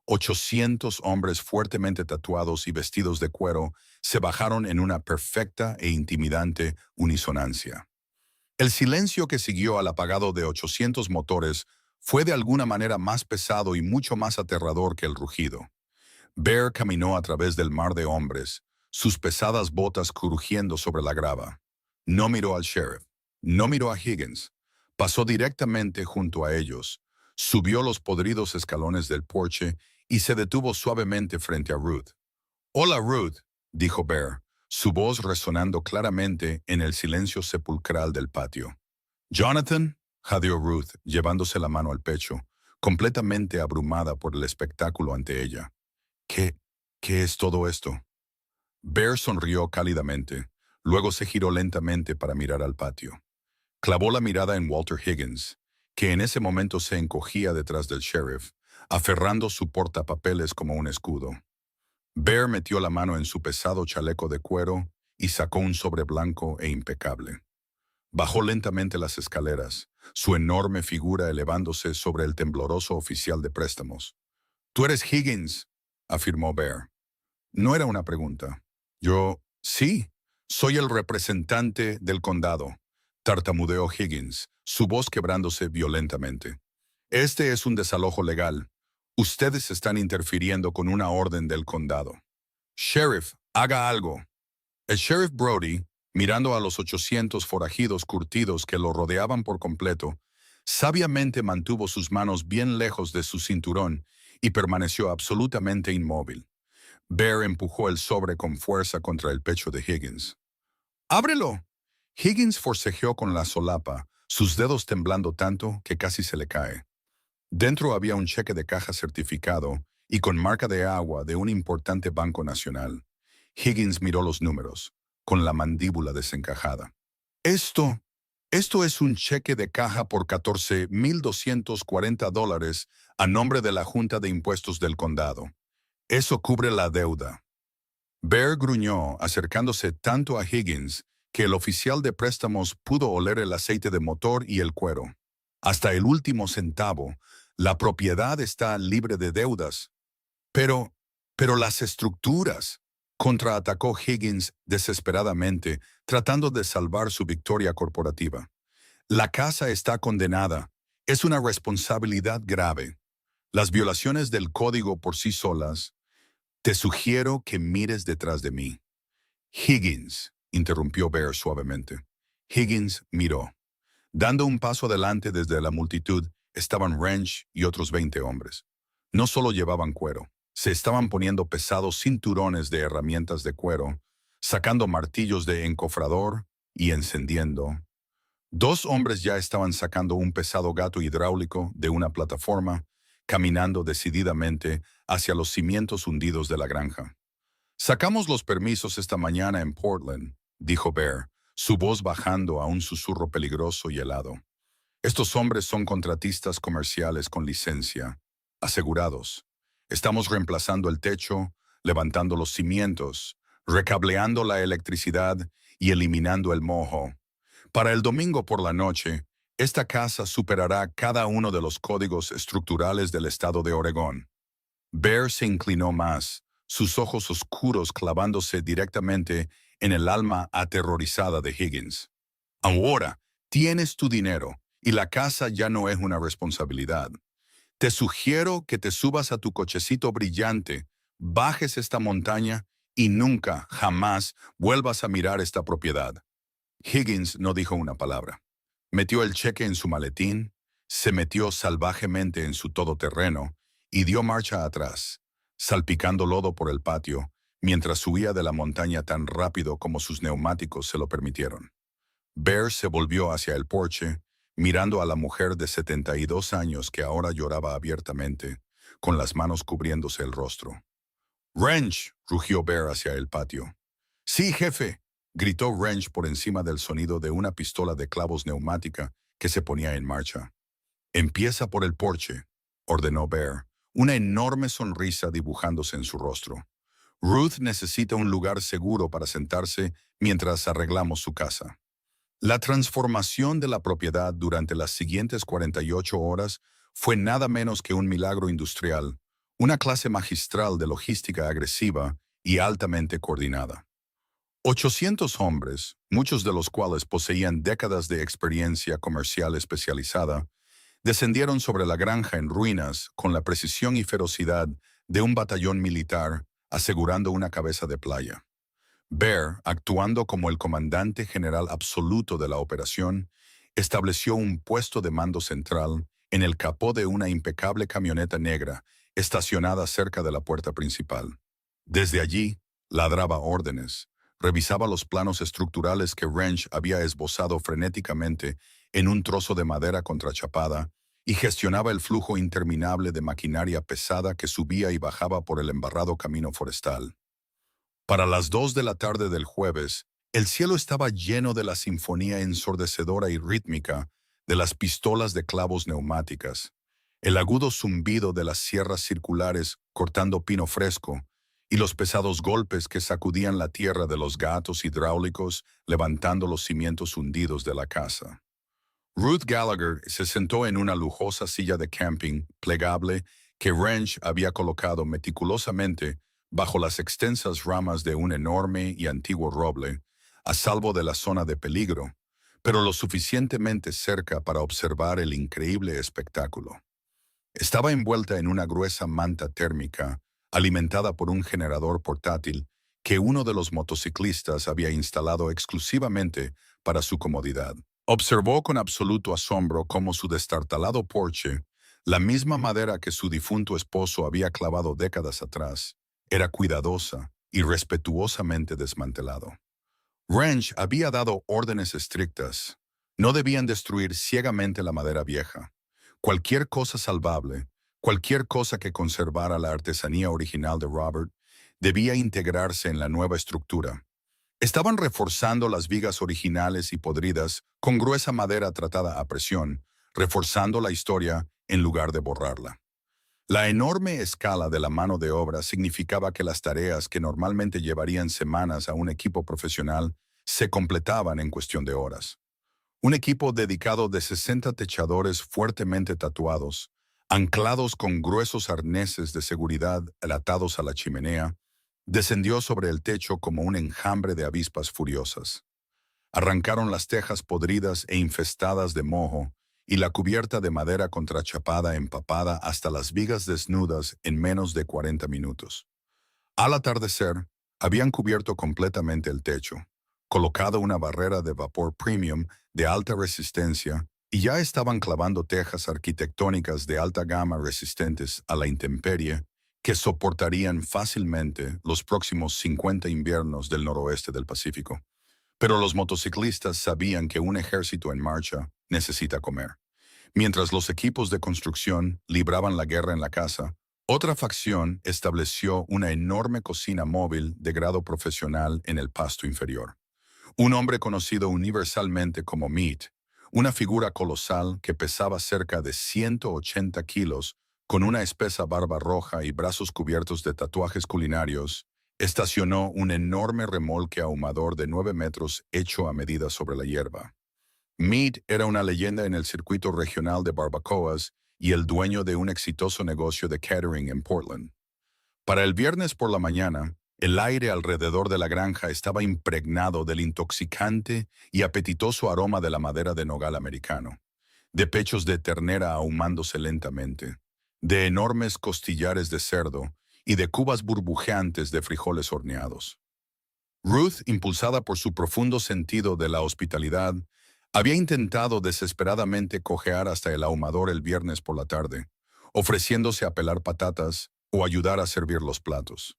[SPEAKER 1] 800 hombres fuertemente tatuados y vestidos de cuero se bajaron en una perfecta e intimidante unisonancia. El silencio que siguió al apagado de 800 motores fue de alguna manera más pesado y mucho más aterrador que el rugido. Bear caminó a través del mar de hombres, sus pesadas botas crujiendo sobre la grava. No miró al sheriff, no miró a Higgins. Pasó directamente junto a ellos, subió los podridos escalones del porche y se detuvo suavemente frente a Ruth. «Hola, Ruth», dijo Bear, su voz resonando claramente en el silencio sepulcral del patio. «Jonathan», jadeó Ruth, llevándose la mano al pecho, completamente abrumada por el espectáculo ante ella. ¿Qué, qué es todo esto? Bear sonrió cálidamente, luego se giró lentamente para mirar al patio. Clavó la mirada en Walter Higgins, que en ese momento se encogía detrás del sheriff, aferrando su portapapeles como un escudo. Bear metió la mano en su pesado chaleco de cuero y sacó un sobre blanco e impecable. Bajó lentamente las escaleras, su enorme figura elevándose sobre el tembloroso oficial de préstamos. «Tú eres Higgins», afirmó Bear. No era una pregunta. Sí, soy el representante del condado», tartamudeó Higgins, su voz quebrándose violentamente. «Este es un desalojo legal. Ustedes están interfiriendo con una orden del condado. Sheriff, haga algo». El sheriff Brody, mirando a los 800 forajidos curtidos que lo rodeaban por completo, sabiamente mantuvo sus manos bien lejos de su cinturón y permaneció absolutamente inmóvil. Bear empujó el sobre con fuerza contra el pecho de Higgins. «¡Ábrelo!». Higgins forcejeó con la solapa, sus dedos temblando tanto que casi se le cae. Dentro había un cheque de caja certificado y con marca de agua de un importante banco nacional. Higgins miró los números, con la mandíbula desencajada. Esto es un cheque de caja por $14,240 a nombre de la Junta de Impuestos del Condado. Eso cubre la deuda». Bear gruñó, acercándose tanto a Higgins que el oficial de préstamos pudo oler el aceite de motor y el cuero. «Hasta el último centavo, la propiedad está libre de deudas». Pero las estructuras», contraatacó Higgins desesperadamente, tratando de salvar su victoria corporativa. «La casa está condenada. Es una responsabilidad grave. Las violaciones del código por sí solas. Te sugiero que mires detrás de mí». «Higgins», interrumpió Bear suavemente. Higgins miró. Dando un paso adelante desde la multitud estaban Wrench y otros 20 hombres. No solo llevaban cuero, se estaban poniendo pesados cinturones de herramientas de cuero, sacando martillos de encofrador y encendiendo. Dos hombres ya estaban sacando un pesado gato hidráulico de una plataforma, caminando decididamente hacia los cimientos hundidos de la granja. «Sacamos los permisos esta mañana en Portland», dijo Bear, su voz bajando a un susurro peligroso y helado. «Estos hombres son contratistas comerciales con licencia, asegurados. Estamos reemplazando el techo, levantando los cimientos, recableando la electricidad y eliminando el moho. Para el domingo por la noche, esta casa superará cada uno de los códigos estructurales del estado de Oregón». Bear se inclinó más, sus ojos oscuros clavándose directamente en el alma aterrorizada de Higgins. «Ahora, tienes tu dinero y la casa ya no es una responsabilidad. Te sugiero que te subas a tu cochecito brillante, bajes esta montaña y nunca, jamás, vuelvas a mirar esta propiedad». Higgins no dijo una palabra. Metió el cheque en su maletín, se metió salvajemente en su todoterreno y dio marcha atrás, salpicando lodo por el patio, mientras subía de la montaña tan rápido como sus neumáticos se lo permitieron. Bear se volvió hacia el porche, mirando a la mujer de 72 años que ahora lloraba abiertamente, con las manos cubriéndose el rostro. «Wrench», rugió Bear hacia el patio. «Sí, jefe», gritó Wrench por encima del sonido de una pistola de clavos neumática que se ponía en marcha. «Empieza por el porche», ordenó Bear, una enorme sonrisa dibujándose en su rostro. «Ruth necesita un lugar seguro para sentarse mientras arreglamos su casa». La transformación de la propiedad durante las siguientes 48 horas fue nada menos que un milagro industrial, una clase magistral de logística agresiva y altamente coordinada. 800 hombres, muchos de los cuales poseían décadas de experiencia comercial especializada, descendieron sobre la granja en ruinas con la precisión y ferocidad de un batallón militar asegurando una cabeza de playa. Bear, actuando como el comandante general absoluto de la operación, estableció un puesto de mando central en el capó de una impecable camioneta negra estacionada cerca de la puerta principal. Desde allí, ladraba órdenes, revisaba los planos estructurales que Wrench había esbozado frenéticamente en un trozo de madera contrachapada y gestionaba el flujo interminable de maquinaria pesada que subía y bajaba por el embarrado camino forestal. Para las 2 de la tarde del jueves, el cielo estaba lleno de la sinfonía ensordecedora y rítmica de las pistolas de clavos neumáticas, el agudo zumbido de las sierras circulares cortando pino fresco y los pesados golpes que sacudían la tierra de los gatos hidráulicos levantando los cimientos hundidos de la casa. Ruth Gallagher se sentó en una lujosa silla de camping plegable que Wrench había colocado meticulosamente bajo las extensas ramas de un enorme y antiguo roble, a salvo de la zona de peligro, pero lo suficientemente cerca para observar el increíble espectáculo. Estaba envuelta en una gruesa manta térmica, alimentada por un generador portátil que uno de los motociclistas había instalado exclusivamente para su comodidad. Observó con absoluto asombro cómo su destartalado Porsche, la misma madera que su difunto esposo había clavado décadas atrás, era cuidadosa y respetuosamente desmantelado. Wrench había dado órdenes estrictas. No debían destruir ciegamente la madera vieja. Cualquier cosa salvable, cualquier cosa que conservara la artesanía original de Robert, debía integrarse en la nueva estructura. Estaban reforzando las vigas originales y podridas con gruesa madera tratada a presión, reforzando la historia en lugar de borrarla. La enorme escala de la mano de obra significaba que las tareas que normalmente llevarían semanas a un equipo profesional se completaban en cuestión de horas. Un equipo dedicado de 60 techadores fuertemente tatuados, anclados con gruesos arneses de seguridad atados a la chimenea, descendió sobre el techo como un enjambre de avispas furiosas. Arrancaron las tejas podridas e infestadas de moho y la cubierta de madera contrachapada empapada hasta las vigas desnudas en menos de 40 minutos. Al atardecer, habían cubierto completamente el techo, colocado una barrera de vapor premium de alta resistencia y ya estaban clavando tejas arquitectónicas de alta gama resistentes a la intemperie que soportarían fácilmente los próximos 50 inviernos del noroeste del Pacífico. Pero los motociclistas sabían que un ejército en marcha necesita comer. Mientras los equipos de construcción libraban la guerra en la casa, otra facción estableció una enorme cocina móvil de grado profesional en el pasto inferior. Un hombre conocido universalmente como Meat, una figura colosal que pesaba cerca de 180 kilos, con una espesa barba roja y brazos cubiertos de tatuajes culinarios, estacionó un enorme remolque ahumador de 9 metros hecho a medida sobre la hierba. Mead era una leyenda en el circuito regional de barbacoas y el dueño de un exitoso negocio de catering en Portland. Para el viernes por la mañana, el aire alrededor de la granja estaba impregnado del intoxicante y apetitoso aroma de la madera de nogal americano, de pechos de ternera ahumándose lentamente, de enormes costillares de cerdo y de cubas burbujeantes de frijoles horneados. Ruth, impulsada por su profundo sentido de la hospitalidad, había intentado desesperadamente cojear hasta el ahumador el viernes por la tarde, ofreciéndose a pelar patatas o ayudar a servir los platos.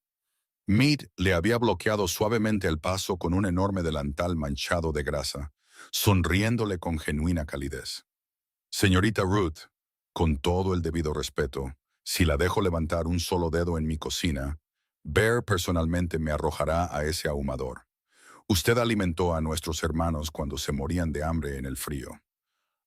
[SPEAKER 1] Mead le había bloqueado suavemente el paso con un enorme delantal manchado de grasa, sonriéndole con genuina calidez. Señorita Ruth, con todo el debido respeto, si la dejo levantar un solo dedo en mi cocina, Bear personalmente me arrojará a ese ahumador. Usted alimentó a nuestros hermanos cuando se morían de hambre en el frío.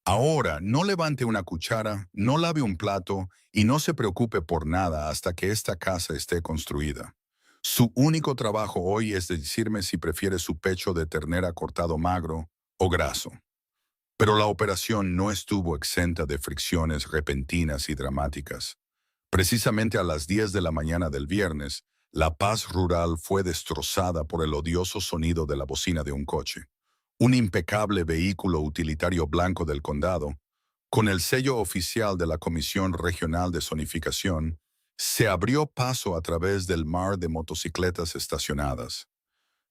[SPEAKER 1] Ahora, no levante una cuchara, no lave un plato y no se preocupe por nada hasta que esta casa esté construida. Su único trabajo hoy es decirme si prefiere su pecho de ternera cortado magro o graso. Pero la operación no estuvo exenta de fricciones repentinas y dramáticas. Precisamente a las 10 de la mañana del viernes, la paz rural fue destrozada por el odioso sonido de la bocina de un coche. Un impecable vehículo utilitario blanco del condado, con el sello oficial de la Comisión Regional de Zonificación, se abrió paso a través del mar de motocicletas estacionadas.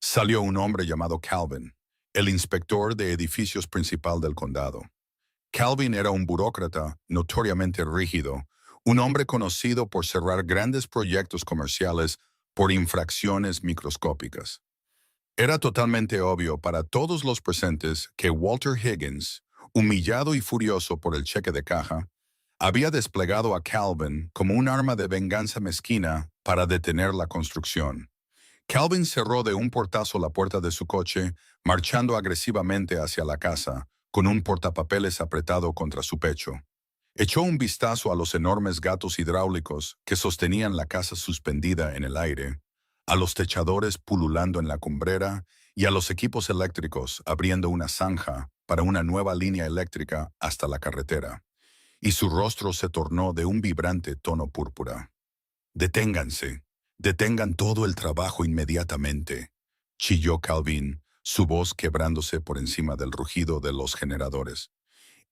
[SPEAKER 1] Salió un hombre llamado Calvin, el inspector de edificios principal del condado. Calvin era un burócrata notoriamente rígido, un hombre conocido por cerrar grandes proyectos comerciales por infracciones microscópicas. Era totalmente obvio para todos los presentes que Walter Higgins, humillado y furioso por el cheque de caja, Había desplegado a Calvin como un arma de venganza mezquina para detener la construcción. Calvin cerró de un portazo la puerta de su coche, marchando agresivamente hacia la casa, con un portapapeles apretado contra su pecho. Echó un vistazo a los enormes gatos hidráulicos que sostenían la casa suspendida en el aire, a los techadores pululando en la cumbrera y a los equipos eléctricos abriendo una zanja para una nueva línea eléctrica hasta la carretera. Y su rostro se tornó de un vibrante tono púrpura. «Deténganse, detengan todo el trabajo inmediatamente», chilló Calvin, su voz quebrándose por encima del rugido de los generadores.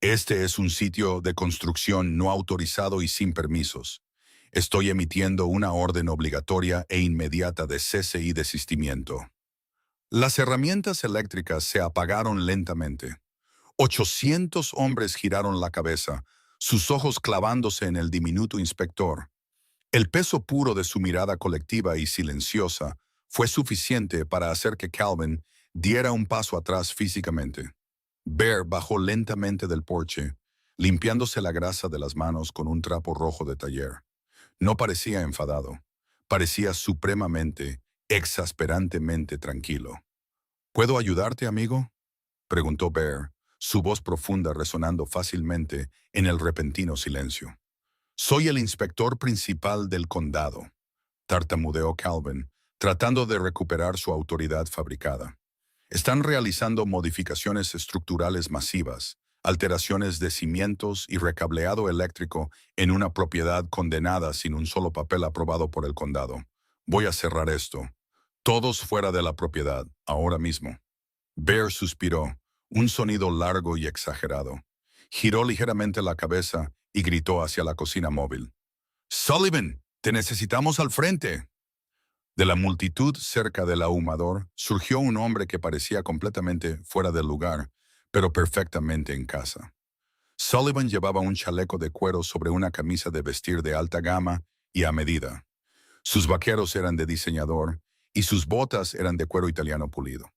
[SPEAKER 1] «Este es un sitio de construcción no autorizado y sin permisos. Estoy emitiendo una orden obligatoria e inmediata de cese y desistimiento». Las herramientas eléctricas se apagaron lentamente. 800 hombres giraron la cabeza, sus ojos clavándose en el diminuto inspector. El peso puro de su mirada colectiva y silenciosa fue suficiente para hacer que Calvin diera un paso atrás físicamente. Bear bajó lentamente del porche, limpiándose la grasa de las manos con un trapo rojo de taller. No parecía enfadado, parecía supremamente, exasperantemente tranquilo. «¿Puedo ayudarte, amigo?», preguntó Bear, su voz profunda resonando fácilmente en el repentino silencio. «Soy el inspector principal del condado», tartamudeó Calvin, tratando de recuperar su autoridad fabricada. «Están realizando modificaciones estructurales masivas, alteraciones de cimientos y recableado eléctrico en una propiedad condenada sin un solo papel aprobado por el condado. Voy a cerrar esto. Todos fuera de la propiedad, ahora mismo». Bear suspiró, un sonido largo y exagerado. Giró ligeramente la cabeza y gritó hacia la cocina móvil. «Sullivan, te necesitamos al frente». De la multitud cerca del ahumador surgió un hombre que parecía completamente fuera del lugar, pero perfectamente en casa. Sullivan llevaba un chaleco de cuero sobre una camisa de vestir de alta gama y a medida. Sus vaqueros eran de diseñador y sus botas eran de cuero italiano pulido.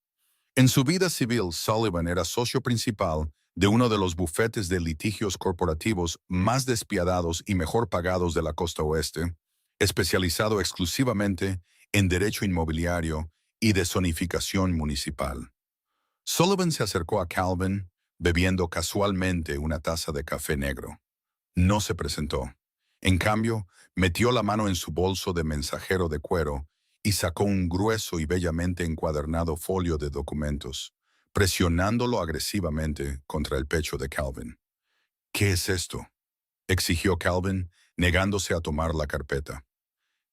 [SPEAKER 1] En su vida civil, Sullivan era socio principal de uno de los bufetes de litigios corporativos más despiadados y mejor pagados de la costa oeste, especializado exclusivamente en derecho inmobiliario y de zonificación municipal. Sullivan se acercó a Calvin, bebiendo casualmente una taza de café negro. No se presentó. En cambio, metió la mano en su bolso de mensajero de cuero y sacó un grueso y bellamente encuadernado folio de documentos, presionándolo agresivamente contra el pecho de Calvin. «¿Qué es esto?», exigió Calvin, negándose a tomar la carpeta.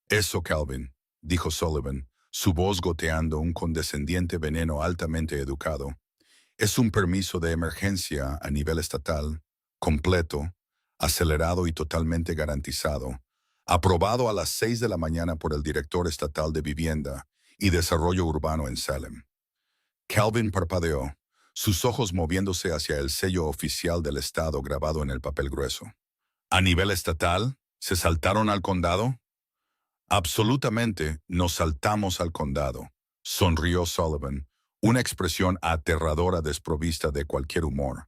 [SPEAKER 1] «Eso, Calvin», dijo Sullivan, su voz goteando un condescendiente veneno altamente educado, «es un permiso de emergencia a nivel estatal, completo, acelerado y totalmente garantizado, aprobado a las 6 de la mañana por el director estatal de Vivienda y Desarrollo Urbano en Salem». Calvin parpadeó, sus ojos moviéndose hacia el sello oficial del estado grabado en el papel grueso. «¿A nivel estatal? ¿Se saltaron al condado?». «Absolutamente, nos saltamos al condado», sonrió Sullivan, una expresión aterradora desprovista de cualquier humor.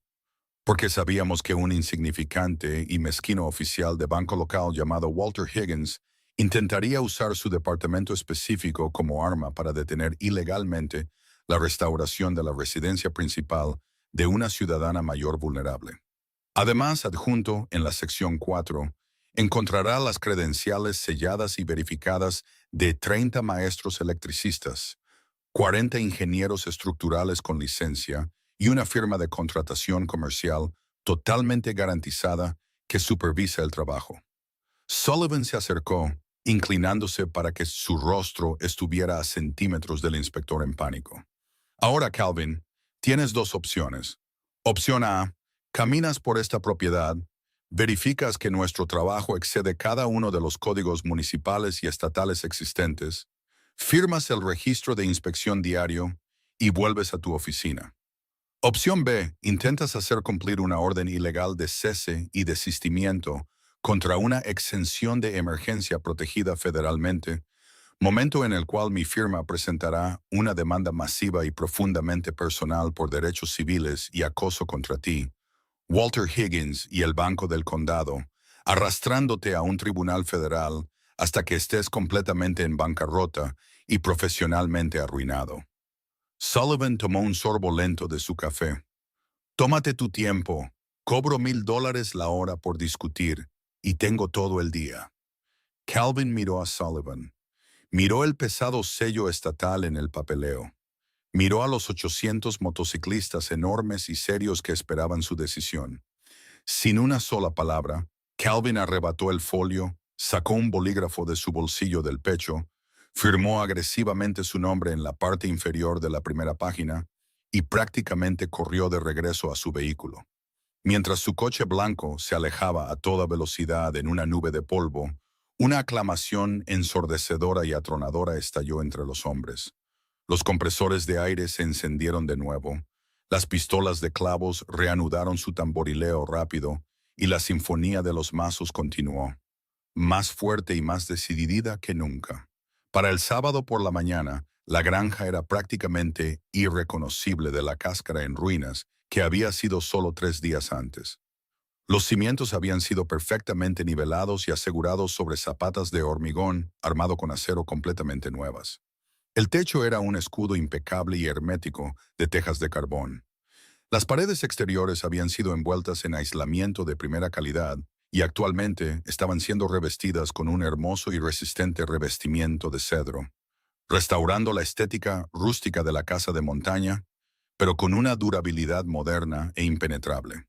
[SPEAKER 1] «Porque sabíamos que un insignificante y mezquino oficial de banco local llamado Walter Higgins intentaría usar su departamento específico como arma para detener ilegalmente la restauración de la residencia principal de una ciudadana mayor vulnerable. Además, adjunto en la sección 4, encontrará las credenciales selladas y verificadas de 30 maestros electricistas, 40 ingenieros estructurales con licencia y una firma de contratación comercial totalmente garantizada que supervisa el trabajo». Sullivan se acercó, inclinándose para que su rostro estuviera a centímetros del inspector en pánico. «Ahora, Calvin, tienes dos opciones. Opción A, caminas por esta propiedad, verificas que nuestro trabajo excede cada uno de los códigos municipales y estatales existentes, firmas el registro de inspección diario y vuelves a tu oficina. Opción B, intentas hacer cumplir una orden ilegal de cese y desistimiento contra una exención de emergencia protegida federalmente, momento en el cual mi firma presentará una demanda masiva y profundamente personal por derechos civiles y acoso contra ti, Walter Higgins y el Banco del Condado, arrastrándote a un tribunal federal hasta que estés completamente en bancarrota y profesionalmente arruinado. Sullivan tomó un sorbo lento de su café. Tómate tu tiempo. Cobro $1000 la hora por discutir y tengo todo el día. Calvin miró a Sullivan. Miró el pesado sello estatal en el papeleo. Miró a los 800 motociclistas enormes y serios que esperaban su decisión. Sin una sola palabra, Calvin arrebató el folio, sacó un bolígrafo de su bolsillo del pecho, firmó agresivamente su nombre en la parte inferior de la primera página y prácticamente corrió de regreso a su vehículo. Mientras su coche blanco se alejaba a toda velocidad en una nube de polvo, una aclamación ensordecedora y atronadora estalló entre los hombres. Los compresores de aire se encendieron de nuevo, las pistolas de clavos reanudaron su tamborileo rápido y la sinfonía de los mazos continuó, más fuerte y más decidida que nunca. Para el sábado por la mañana, la granja era prácticamente irreconocible de la cáscara en ruinas que había sido solo 3 días antes. Los cimientos habían sido perfectamente nivelados y asegurados sobre zapatas de hormigón armado con acero completamente nuevas. El techo era un escudo impecable y hermético de tejas de carbón. Las paredes exteriores habían sido envueltas en aislamiento de primera calidad y actualmente estaban siendo revestidas con un hermoso y resistente revestimiento de cedro, restaurando la estética rústica de la casa de montaña, pero con una durabilidad moderna e impenetrable.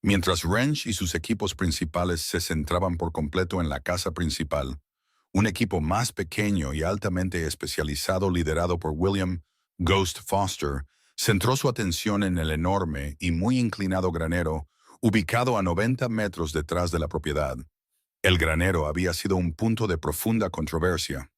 [SPEAKER 1] Mientras Wrench y sus equipos principales se centraban por completo en la casa principal, un equipo más pequeño y altamente especializado liderado por William Ghost Foster centró su atención en el enorme y muy inclinado granero ubicado a 90 metros detrás de la propiedad. El granero había sido un punto de profunda controversia.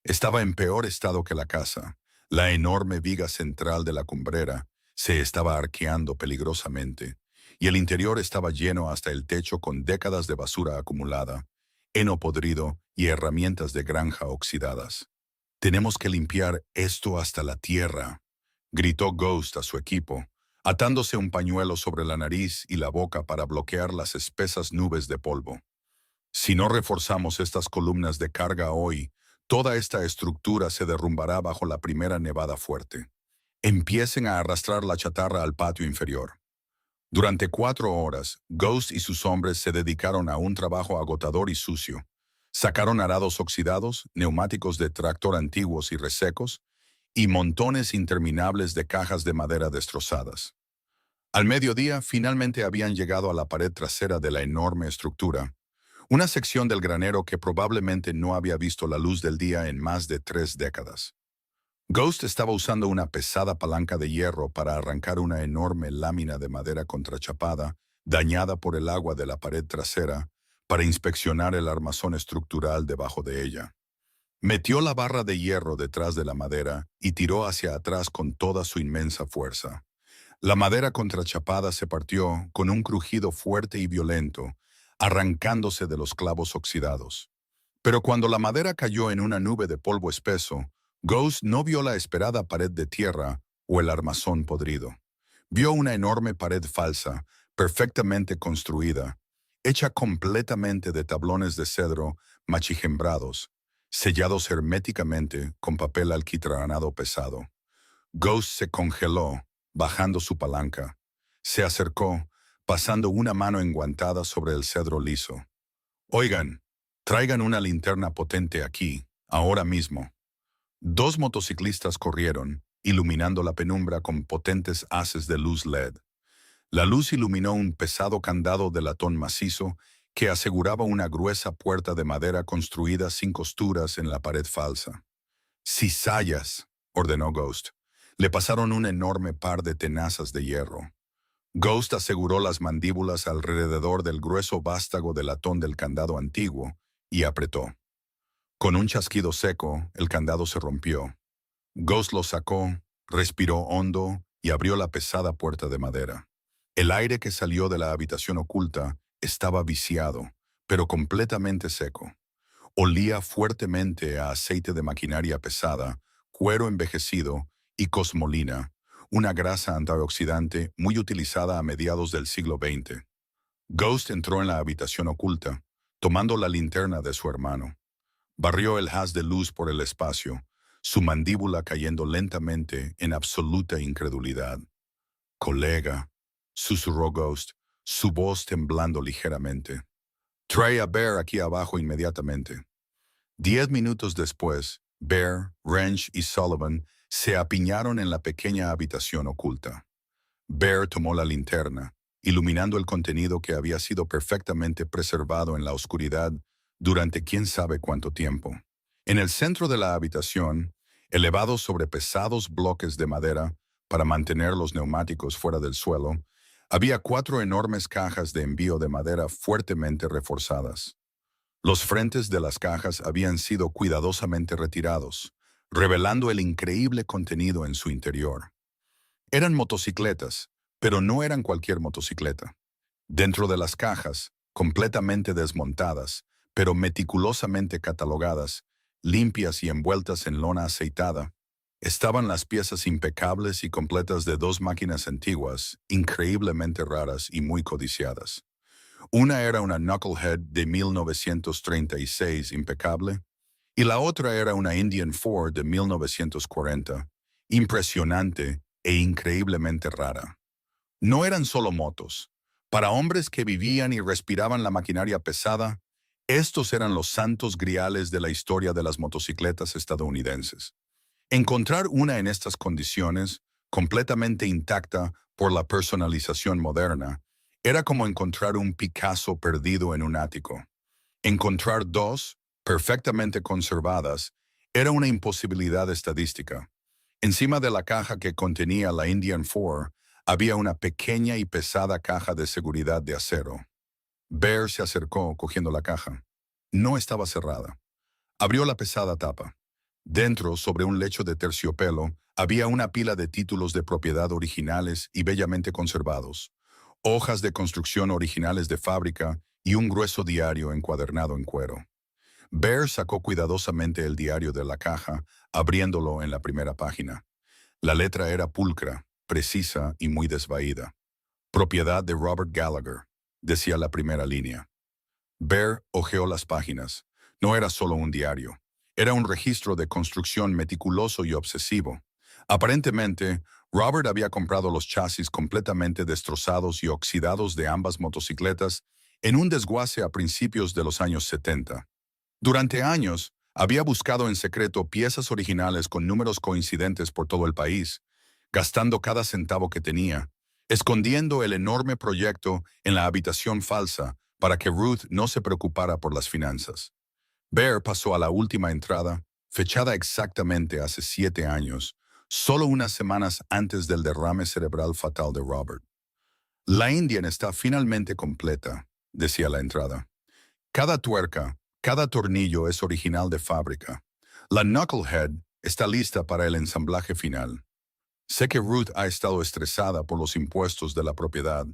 [SPEAKER 1] Estaba en peor estado que la casa. La enorme viga central de la cumbrera se estaba arqueando peligrosamente, y el interior estaba lleno hasta el techo con décadas de basura acumulada, heno podrido y herramientas de granja oxidadas. «Tenemos que limpiar esto hasta la tierra», gritó Ghost a su equipo, atándose un pañuelo sobre la nariz y la boca para bloquear las espesas nubes de polvo. «Si no reforzamos estas columnas de carga hoy, toda esta estructura se derrumbará bajo la primera nevada fuerte. Empiecen a arrastrar la chatarra al patio inferior». Durante 4 horas, Ghost y sus hombres se dedicaron a un trabajo agotador y sucio. Sacaron arados oxidados, neumáticos de tractor antiguos y resecos, y montones interminables de cajas de madera destrozadas. Al mediodía, finalmente habían llegado a la pared trasera de la enorme estructura, una sección del granero que probablemente no había visto la luz del día en más de 3 décadas. Ghost estaba usando una pesada palanca de hierro para arrancar una enorme lámina de madera contrachapada, dañada por el agua de la pared trasera, para inspeccionar el armazón estructural debajo de ella. Metió la barra de hierro detrás de la madera y tiró hacia atrás con toda su inmensa fuerza. La madera contrachapada se partió con un crujido fuerte y violento, arrancándose de los clavos oxidados. Pero cuando la madera cayó en una nube de polvo espeso, Ghost no vio la esperada pared de tierra o el armazón podrido. Vio una enorme pared falsa, perfectamente construida, hecha completamente de tablones de cedro machijembrados, sellados herméticamente con papel alquitranado pesado. Ghost se congeló, bajando su palanca. Se acercó, pasando una mano enguantada sobre el cedro liso. «Oigan, traigan una linterna potente aquí, ahora mismo». 2 motociclistas corrieron, iluminando la penumbra con potentes haces de luz LED. La luz iluminó un pesado candado de latón macizo que aseguraba una gruesa puerta de madera construida sin costuras en la pared falsa. «Cizallas», ordenó Ghost. Le pasaron un enorme par de tenazas de hierro. Ghost aseguró las mandíbulas alrededor del grueso vástago de latón del candado antiguo y apretó. Con un chasquido seco, el candado se rompió. Ghost lo sacó, respiró hondo y abrió la pesada puerta de madera. El aire que salió de la habitación oculta estaba viciado, pero completamente seco. Olía fuertemente a aceite de maquinaria pesada, cuero envejecido y cosmolina, una grasa antioxidante muy utilizada a mediados del siglo XX. Ghost entró en la habitación oculta, tomando la linterna de su hermano. Barrió el haz de luz por el espacio, su mandíbula cayendo lentamente en absoluta incredulidad. «Colega», susurró Ghost, su voz temblando ligeramente. «Trae a Bear aquí abajo inmediatamente». 10 minutos después, Bear, Wrench y Sullivan se apiñaron en la pequeña habitación oculta. Bear tomó la linterna, iluminando el contenido que había sido perfectamente preservado en la oscuridad durante quién sabe cuánto tiempo. En el centro de la habitación, elevados sobre pesados bloques de madera para mantener los neumáticos fuera del suelo, había 4 enormes cajas de envío de madera fuertemente reforzadas. Los frentes de las cajas habían sido cuidadosamente retirados, revelando el increíble contenido en su interior. Eran motocicletas, pero no eran cualquier motocicleta. Dentro de las cajas, completamente desmontadas, pero meticulosamente catalogadas, limpias y envueltas en lona aceitada, estaban las piezas impecables y completas de 2 máquinas antiguas, increíblemente raras y muy codiciadas. Una era una Knucklehead de 1936 impecable, y la otra era una Indian Ford de 1940, impresionante e increíblemente rara. No eran solo motos. Para hombres que vivían y respiraban la maquinaria pesada, estos eran los santos griales de la historia de las motocicletas estadounidenses. Encontrar una en estas condiciones, completamente intacta por la personalización moderna, era como encontrar un Picasso perdido en un ático. Encontrar 2, perfectamente conservadas, era una imposibilidad estadística. Encima de la caja que contenía la Indian 4, había una pequeña y pesada caja de seguridad de acero. Bear se acercó cogiendo la caja. No estaba cerrada. Abrió la pesada tapa. Dentro, sobre un lecho de terciopelo, había una pila de títulos de propiedad originales y bellamente conservados, hojas de construcción originales de fábrica y un grueso diario encuadernado en cuero. Bear sacó cuidadosamente el diario de la caja, abriéndolo en la primera página. La letra era pulcra, precisa y muy desvaída. «Propiedad de Robert Gallagher», decía la primera línea. Bear hojeó las páginas. No era solo un diario. Era un registro de construcción meticuloso y obsesivo. Aparentemente, Robert había comprado los chasis completamente destrozados y oxidados de ambas motocicletas en un desguace a principios de los años 70. Durante años, había buscado en secreto piezas originales con números coincidentes por todo el país, gastando cada centavo que tenía, escondiendo el enorme proyecto en la habitación falsa para que Ruth no se preocupara por las finanzas. Bear pasó a la última entrada, fechada exactamente hace 7 años, solo unas semanas antes del derrame cerebral fatal de Robert. «La Indian está finalmente completa», decía la entrada. «Cada tuerca, cada tornillo es original de fábrica. La Knucklehead está lista para el ensamblaje final. Sé que Ruth ha estado estresada por los impuestos de la propiedad,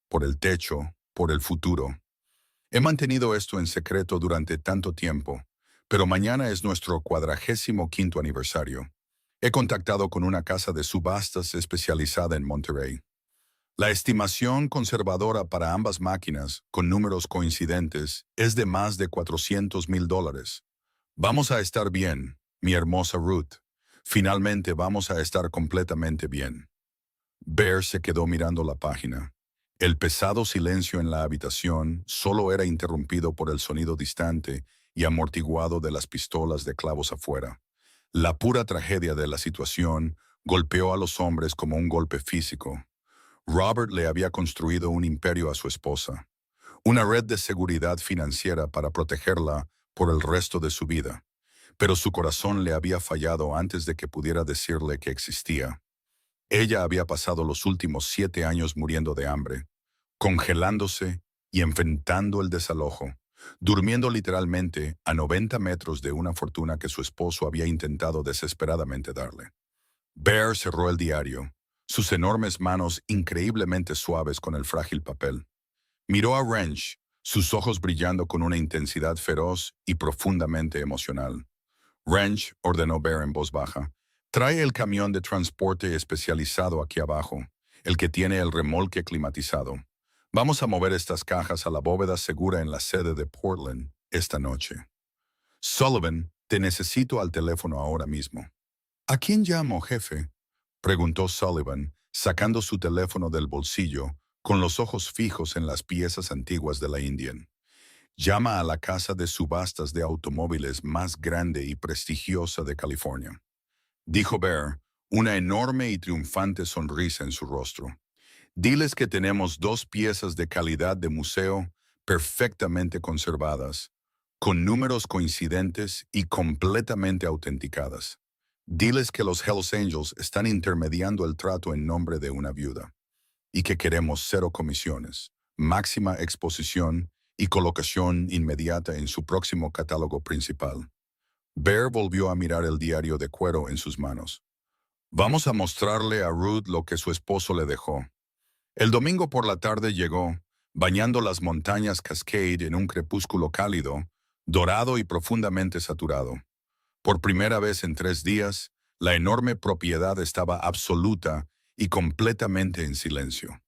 [SPEAKER 1] por el techo, por el futuro. He mantenido esto en secreto durante tanto tiempo, pero mañana es nuestro 45º aniversario. He contactado con una casa de subastas especializada en Monterrey. La estimación conservadora para ambas máquinas, con números coincidentes, es de más de $400,000. Vamos a estar bien, mi hermosa Ruth. Finalmente vamos a estar completamente bien». Bear se quedó mirando la página. El pesado silencio en la habitación solo era interrumpido por el sonido distante y amortiguado de las pistolas de clavos afuera. La pura tragedia de la situación golpeó a los hombres como un golpe físico. Robert le había construido un imperio a su esposa, una red de seguridad financiera para protegerla por el resto de su vida, pero su corazón le había fallado antes de que pudiera decirle que existía. Ella había pasado los últimos 7 años muriendo de hambre, congelándose y enfrentando el desalojo, durmiendo literalmente a 90 metros de una fortuna que su esposo había intentado desesperadamente darle. Bear cerró el diario, sus enormes manos increíblemente suaves con el frágil papel. Miró a Wrench, sus ojos brillando con una intensidad feroz y profundamente emocional. «Wrench», ordenó Bear en voz baja, «trae el camión de transporte especializado aquí abajo, el que tiene el remolque climatizado. Vamos a mover estas cajas a la bóveda segura en la sede de Portland esta noche. Sullivan, te necesito al teléfono ahora mismo. ¿A quién llamo, jefe? Preguntó Sullivan, sacando su teléfono del bolsillo, con los ojos fijos en las piezas antiguas de la Indian. Llama a la casa de subastas de automóviles más grande y prestigiosa de California, dijo Bear, una enorme y triunfante sonrisa en su rostro. Diles que tenemos dos piezas de calidad de museo perfectamente conservadas, con números coincidentes y completamente autenticadas. Diles que los Hells Angels están intermediando el trato en nombre de una viuda y que queremos 0 comisiones, máxima exposición y colocación inmediata en su próximo catálogo principal. Bear volvió a mirar el diario de cuero en sus manos. Vamos a mostrarle a Ruth lo que su esposo le dejó. El domingo por la tarde llegó, bañando las montañas Cascade en un crepúsculo cálido, dorado y profundamente saturado. Por primera vez en 3 días, la enorme propiedad estaba absoluta y completamente en silencio.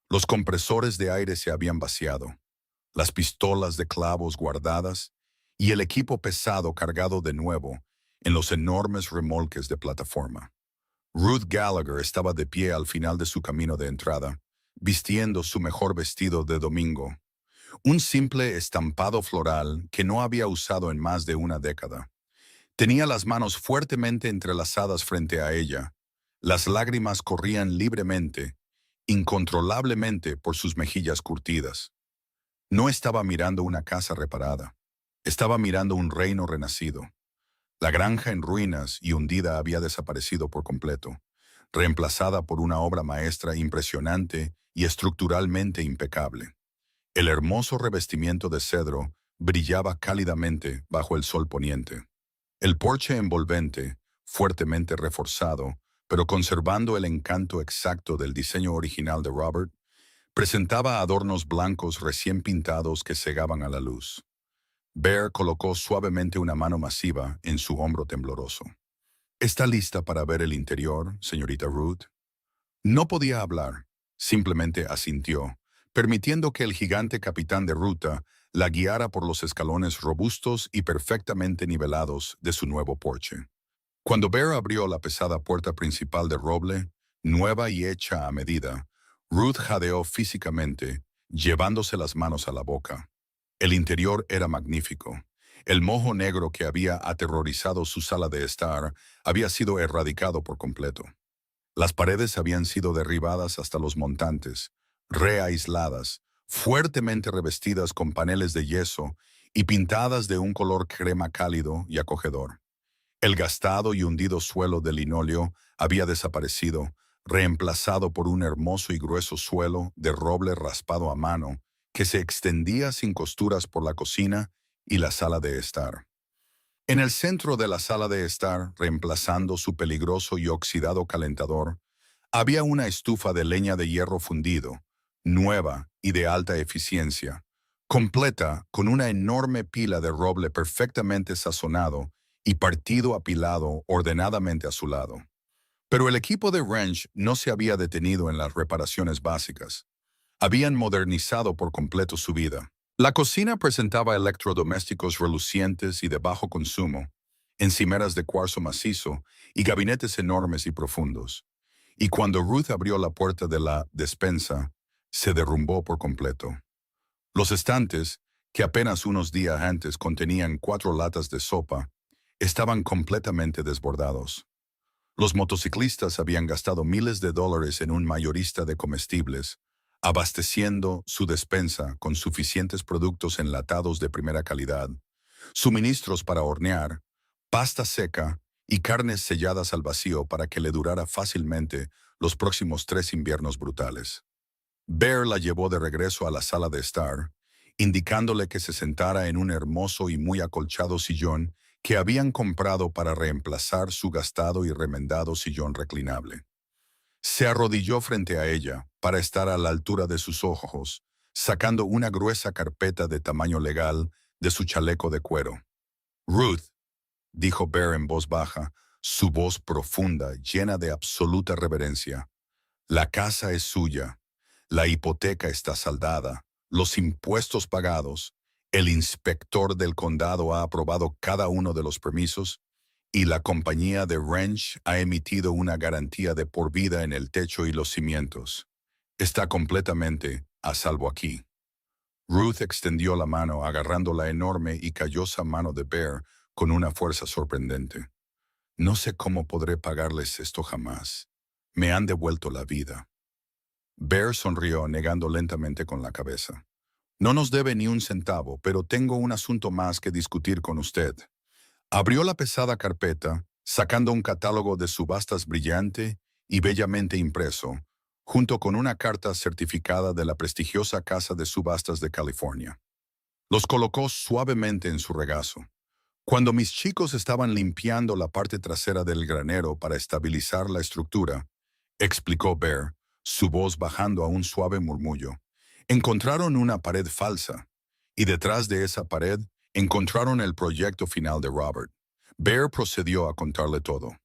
[SPEAKER 1] Los compresores de aire se habían vaciado, las pistolas de clavos guardadas y el equipo pesado cargado de nuevo en los enormes remolques de plataforma. Ruth Gallagher estaba de pie al final de su camino de entrada, vistiendo su mejor vestido de domingo, un simple estampado floral que no había usado en más de una década. Tenía las manos fuertemente entrelazadas frente a ella. Las lágrimas corrían libremente, incontrolablemente por sus mejillas curtidas. No estaba mirando una casa reparada. Estaba mirando un reino renacido. La granja en ruinas y hundida había desaparecido por completo, reemplazada por una obra maestra impresionante y estructuralmente impecable. El hermoso revestimiento de cedro brillaba cálidamente bajo el sol poniente. El porche envolvente, fuertemente reforzado, pero conservando el encanto exacto del diseño original de Robert, presentaba adornos blancos recién pintados que cegaban a la luz. Bear colocó suavemente una mano masiva en su hombro tembloroso. ¿Está lista para ver el interior, señorita Ruth? No podía hablar, simplemente asintió, permitiendo que el gigante capitán de ruta la guiara por los escalones robustos y perfectamente nivelados de su nuevo porche. Cuando Bear abrió la pesada puerta principal de roble, nueva y hecha a medida, Ruth jadeó físicamente, llevándose las manos a la boca. El interior era magnífico. El moho negro que había aterrorizado su sala de estar había sido erradicado por completo. Las paredes habían sido derribadas hasta los montantes, reaisladas, fuertemente revestidas con paneles de yeso y pintadas de un color crema cálido y acogedor. El gastado y hundido suelo de linóleo había desaparecido, reemplazado por un hermoso y grueso suelo de roble raspado a mano que se extendía sin costuras por la cocina y la sala de estar. En el centro de la sala de estar, reemplazando su peligroso y oxidado calentador, había una estufa de leña de hierro fundido, nueva y de alta eficiencia, completa con una enorme pila de roble perfectamente sazonado y partido apilado ordenadamente a su lado. Pero el equipo de Wrench no se había detenido en las reparaciones básicas. Habían modernizado por completo su vida. La cocina presentaba electrodomésticos relucientes y de bajo consumo, encimeras de cuarzo macizo y gabinetes enormes y profundos. Y cuando Ruth abrió la puerta de la despensa, se derrumbó por completo. Los estantes, que apenas unos días antes contenían 4 latas de sopa, estaban completamente desbordados. Los motociclistas habían gastado miles de dólares en un mayorista de comestibles, abasteciendo su despensa con suficientes productos enlatados de primera calidad, suministros para hornear, pasta seca y carnes selladas al vacío para que le durara fácilmente los próximos 3 inviernos brutales. Bear la llevó de regreso a la sala de estar, indicándole que se sentara en un hermoso y muy acolchado sillón que habían comprado para reemplazar su gastado y remendado sillón reclinable. Se arrodilló frente a ella para estar a la altura de sus ojos, sacando una gruesa carpeta de tamaño legal de su chaleco de cuero. Ruth, dijo Bear en voz baja, su voz profunda, llena de absoluta reverencia. La casa es suya. La hipoteca está saldada, los impuestos pagados, el inspector del condado ha aprobado cada uno de los permisos y la compañía de Wrench ha emitido una garantía de por vida en el techo y los cimientos. Está completamente a salvo aquí. Ruth extendió la mano agarrando la enorme y callosa mano de Bear con una fuerza sorprendente. No sé cómo podré pagarles esto jamás. Me han devuelto la vida. Bear sonrió negando lentamente con la cabeza. No nos debe ni un centavo, pero tengo un asunto más que discutir con usted. Abrió la pesada carpeta, sacando un catálogo de subastas brillante y bellamente impreso, junto con una carta certificada de la prestigiosa Casa de Subastas de California. Los colocó suavemente en su regazo. Cuando mis chicos estaban limpiando la parte trasera del granero para estabilizar la estructura, explicó Bear, su voz bajando a un suave murmullo, encontraron una pared falsa, y detrás de esa pared encontraron el proyecto final de Robert. Bear procedió a contarle todo.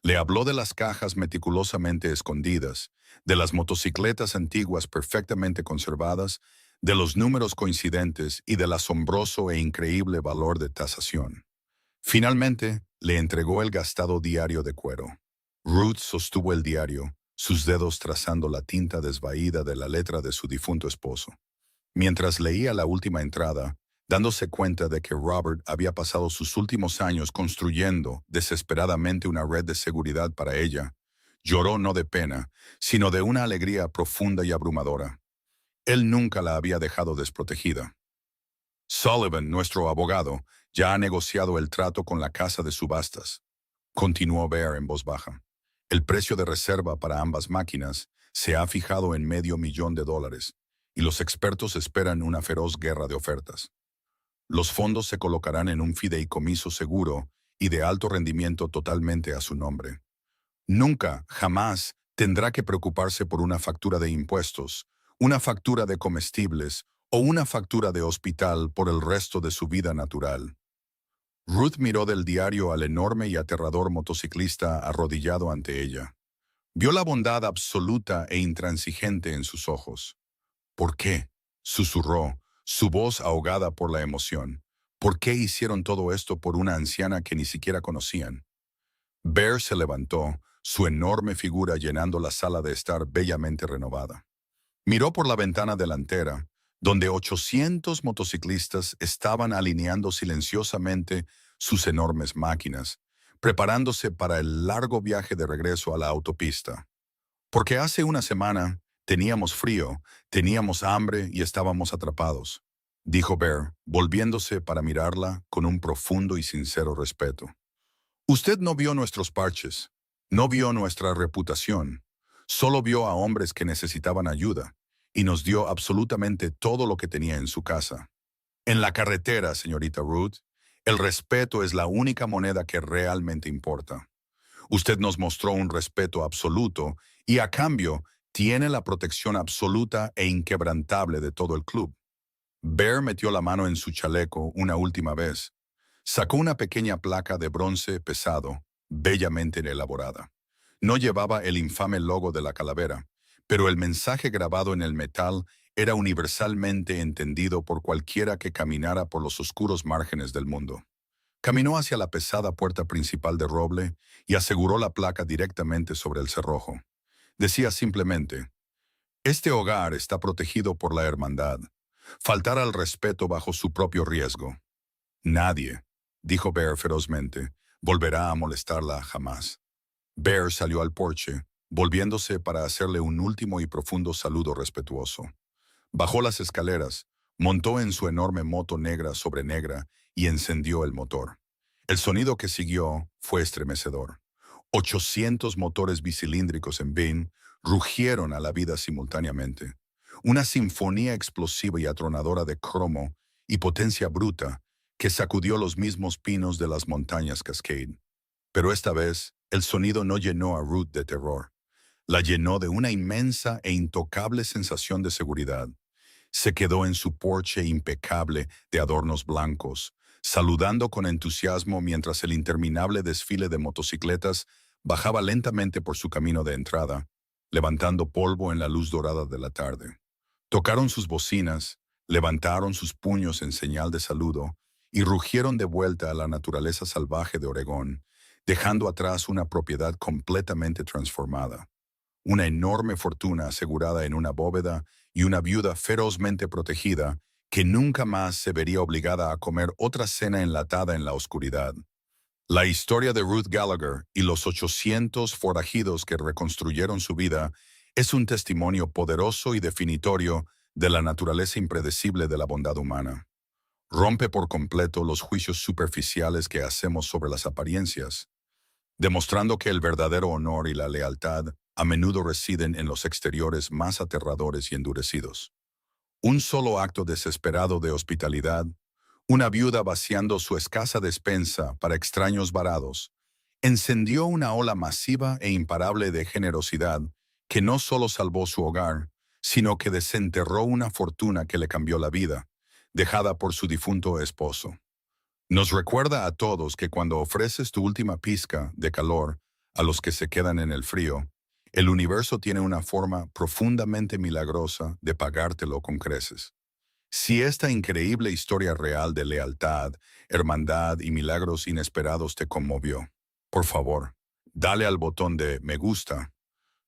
[SPEAKER 1] Le habló de las cajas meticulosamente escondidas, de las motocicletas antiguas perfectamente conservadas, de los números coincidentes y del asombroso e increíble valor de tasación. Finalmente, le entregó el gastado diario de cuero. Ruth sostuvo el diario, sus dedos trazando la tinta desvaída de la letra de su difunto esposo. Mientras leía la última entrada, dándose cuenta de que Robert había pasado sus últimos años construyendo desesperadamente una red de seguridad para ella, lloró no de pena, sino de una alegría profunda y abrumadora. Él nunca la había dejado desprotegida. Sullivan, nuestro abogado, ya ha negociado el trato con la casa de subastas, continuó Bear en voz baja. El precio de reserva para ambas máquinas se ha fijado en $500,000 y los expertos esperan una feroz guerra de ofertas. Los fondos se colocarán en un fideicomiso seguro y de alto rendimiento totalmente a su nombre. Nunca, jamás, tendrá que preocuparse por una factura de impuestos, una factura de comestibles o una factura de hospital por el resto de su vida natural. Ruth miró del diario al enorme y aterrador motociclista arrodillado ante ella. Vio la bondad absoluta e intransigente en sus ojos. ¿Por qué?, susurró, su voz ahogada por la emoción. ¿Por qué hicieron todo esto por una anciana que ni siquiera conocían? Bear se levantó, su enorme figura llenando la sala de estar bellamente renovada. Miró por la ventana delantera, donde 800 motociclistas estaban alineando silenciosamente sus enormes máquinas, preparándose para el largo viaje de regreso a la autopista. Porque hace una semana teníamos frío, teníamos hambre y estábamos atrapados, dijo Bear, volviéndose para mirarla con un profundo y sincero respeto. Usted no vio nuestros parches, no vio nuestra reputación, solo vio a hombres que necesitaban ayuda, y nos dio absolutamente todo lo que tenía en su casa. En la carretera, señorita Ruth, el respeto es la única moneda que realmente importa. Usted nos mostró un respeto absoluto y a cambio tiene la protección absoluta e inquebrantable de todo el club. Bear metió la mano en su chaleco una última vez. Sacó una pequeña placa de bronce pesado, bellamente elaborada. No llevaba el infame logo de la calavera, pero el mensaje grabado en el metal era universalmente entendido por cualquiera que caminara por los oscuros márgenes del mundo. Caminó hacia la pesada puerta principal de roble y aseguró la placa directamente sobre el cerrojo. Decía simplemente, «Este hogar está protegido por la hermandad. Faltar al respeto bajo su propio riesgo. Nadie», dijo Bear ferozmente, «volverá a molestarla jamás». Bear salió al porche, volviéndose para hacerle un último y profundo saludo respetuoso. Bajó las escaleras, montó en su enorme moto negra sobre negra y encendió el motor. El sonido que siguió fue estremecedor. 800 motores bicilíndricos en VIN rugieron a la vida simultáneamente. Una sinfonía explosiva y atronadora de cromo y potencia bruta que sacudió los mismos pinos de las montañas Cascade. Pero esta vez, el sonido no llenó a Ruth de terror. La llenó de una inmensa e intocable sensación de seguridad. Se quedó en su porche impecable de adornos blancos, saludando con entusiasmo mientras el interminable desfile de motocicletas bajaba lentamente por su camino de entrada, levantando polvo en la luz dorada de la tarde. Tocaron sus bocinas, levantaron sus puños en señal de saludo y rugieron de vuelta a la naturaleza salvaje de Oregón, dejando atrás una propiedad completamente transformada, una enorme fortuna asegurada en una bóveda y una viuda ferozmente protegida que nunca más se vería obligada a comer otra cena enlatada en la oscuridad. La historia de Ruth Gallagher y los 800 forajidos que reconstruyeron su vida es un testimonio poderoso y definitorio de la naturaleza impredecible de la bondad humana. Rompe por completo los juicios superficiales que hacemos sobre las apariencias, demostrando que el verdadero honor y la lealtad a menudo residen en los exteriores más aterradores y endurecidos. Un solo acto desesperado de hospitalidad, una viuda vaciando su escasa despensa para extraños varados, encendió una ola masiva e imparable de generosidad que no solo salvó su hogar, sino que desenterró una fortuna que le cambió la vida, dejada por su difunto esposo. Nos recuerda a todos que cuando ofreces tu última pizca de calor a los que se quedan en el frío, el universo tiene una forma profundamente milagrosa de pagártelo con creces. Si esta increíble historia real de lealtad, hermandad y milagros inesperados te conmovió, por favor, dale al botón de me gusta.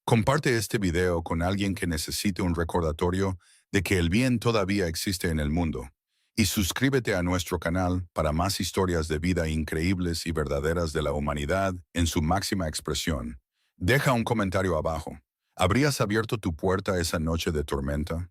[SPEAKER 1] Comparte este video con alguien que necesite un recordatorio de que el bien todavía existe en el mundo. Y suscríbete a nuestro canal para más historias de vida increíbles y verdaderas de la humanidad en su máxima expresión. Deja un comentario abajo. ¿Habrías abierto tu puerta esa noche de tormenta?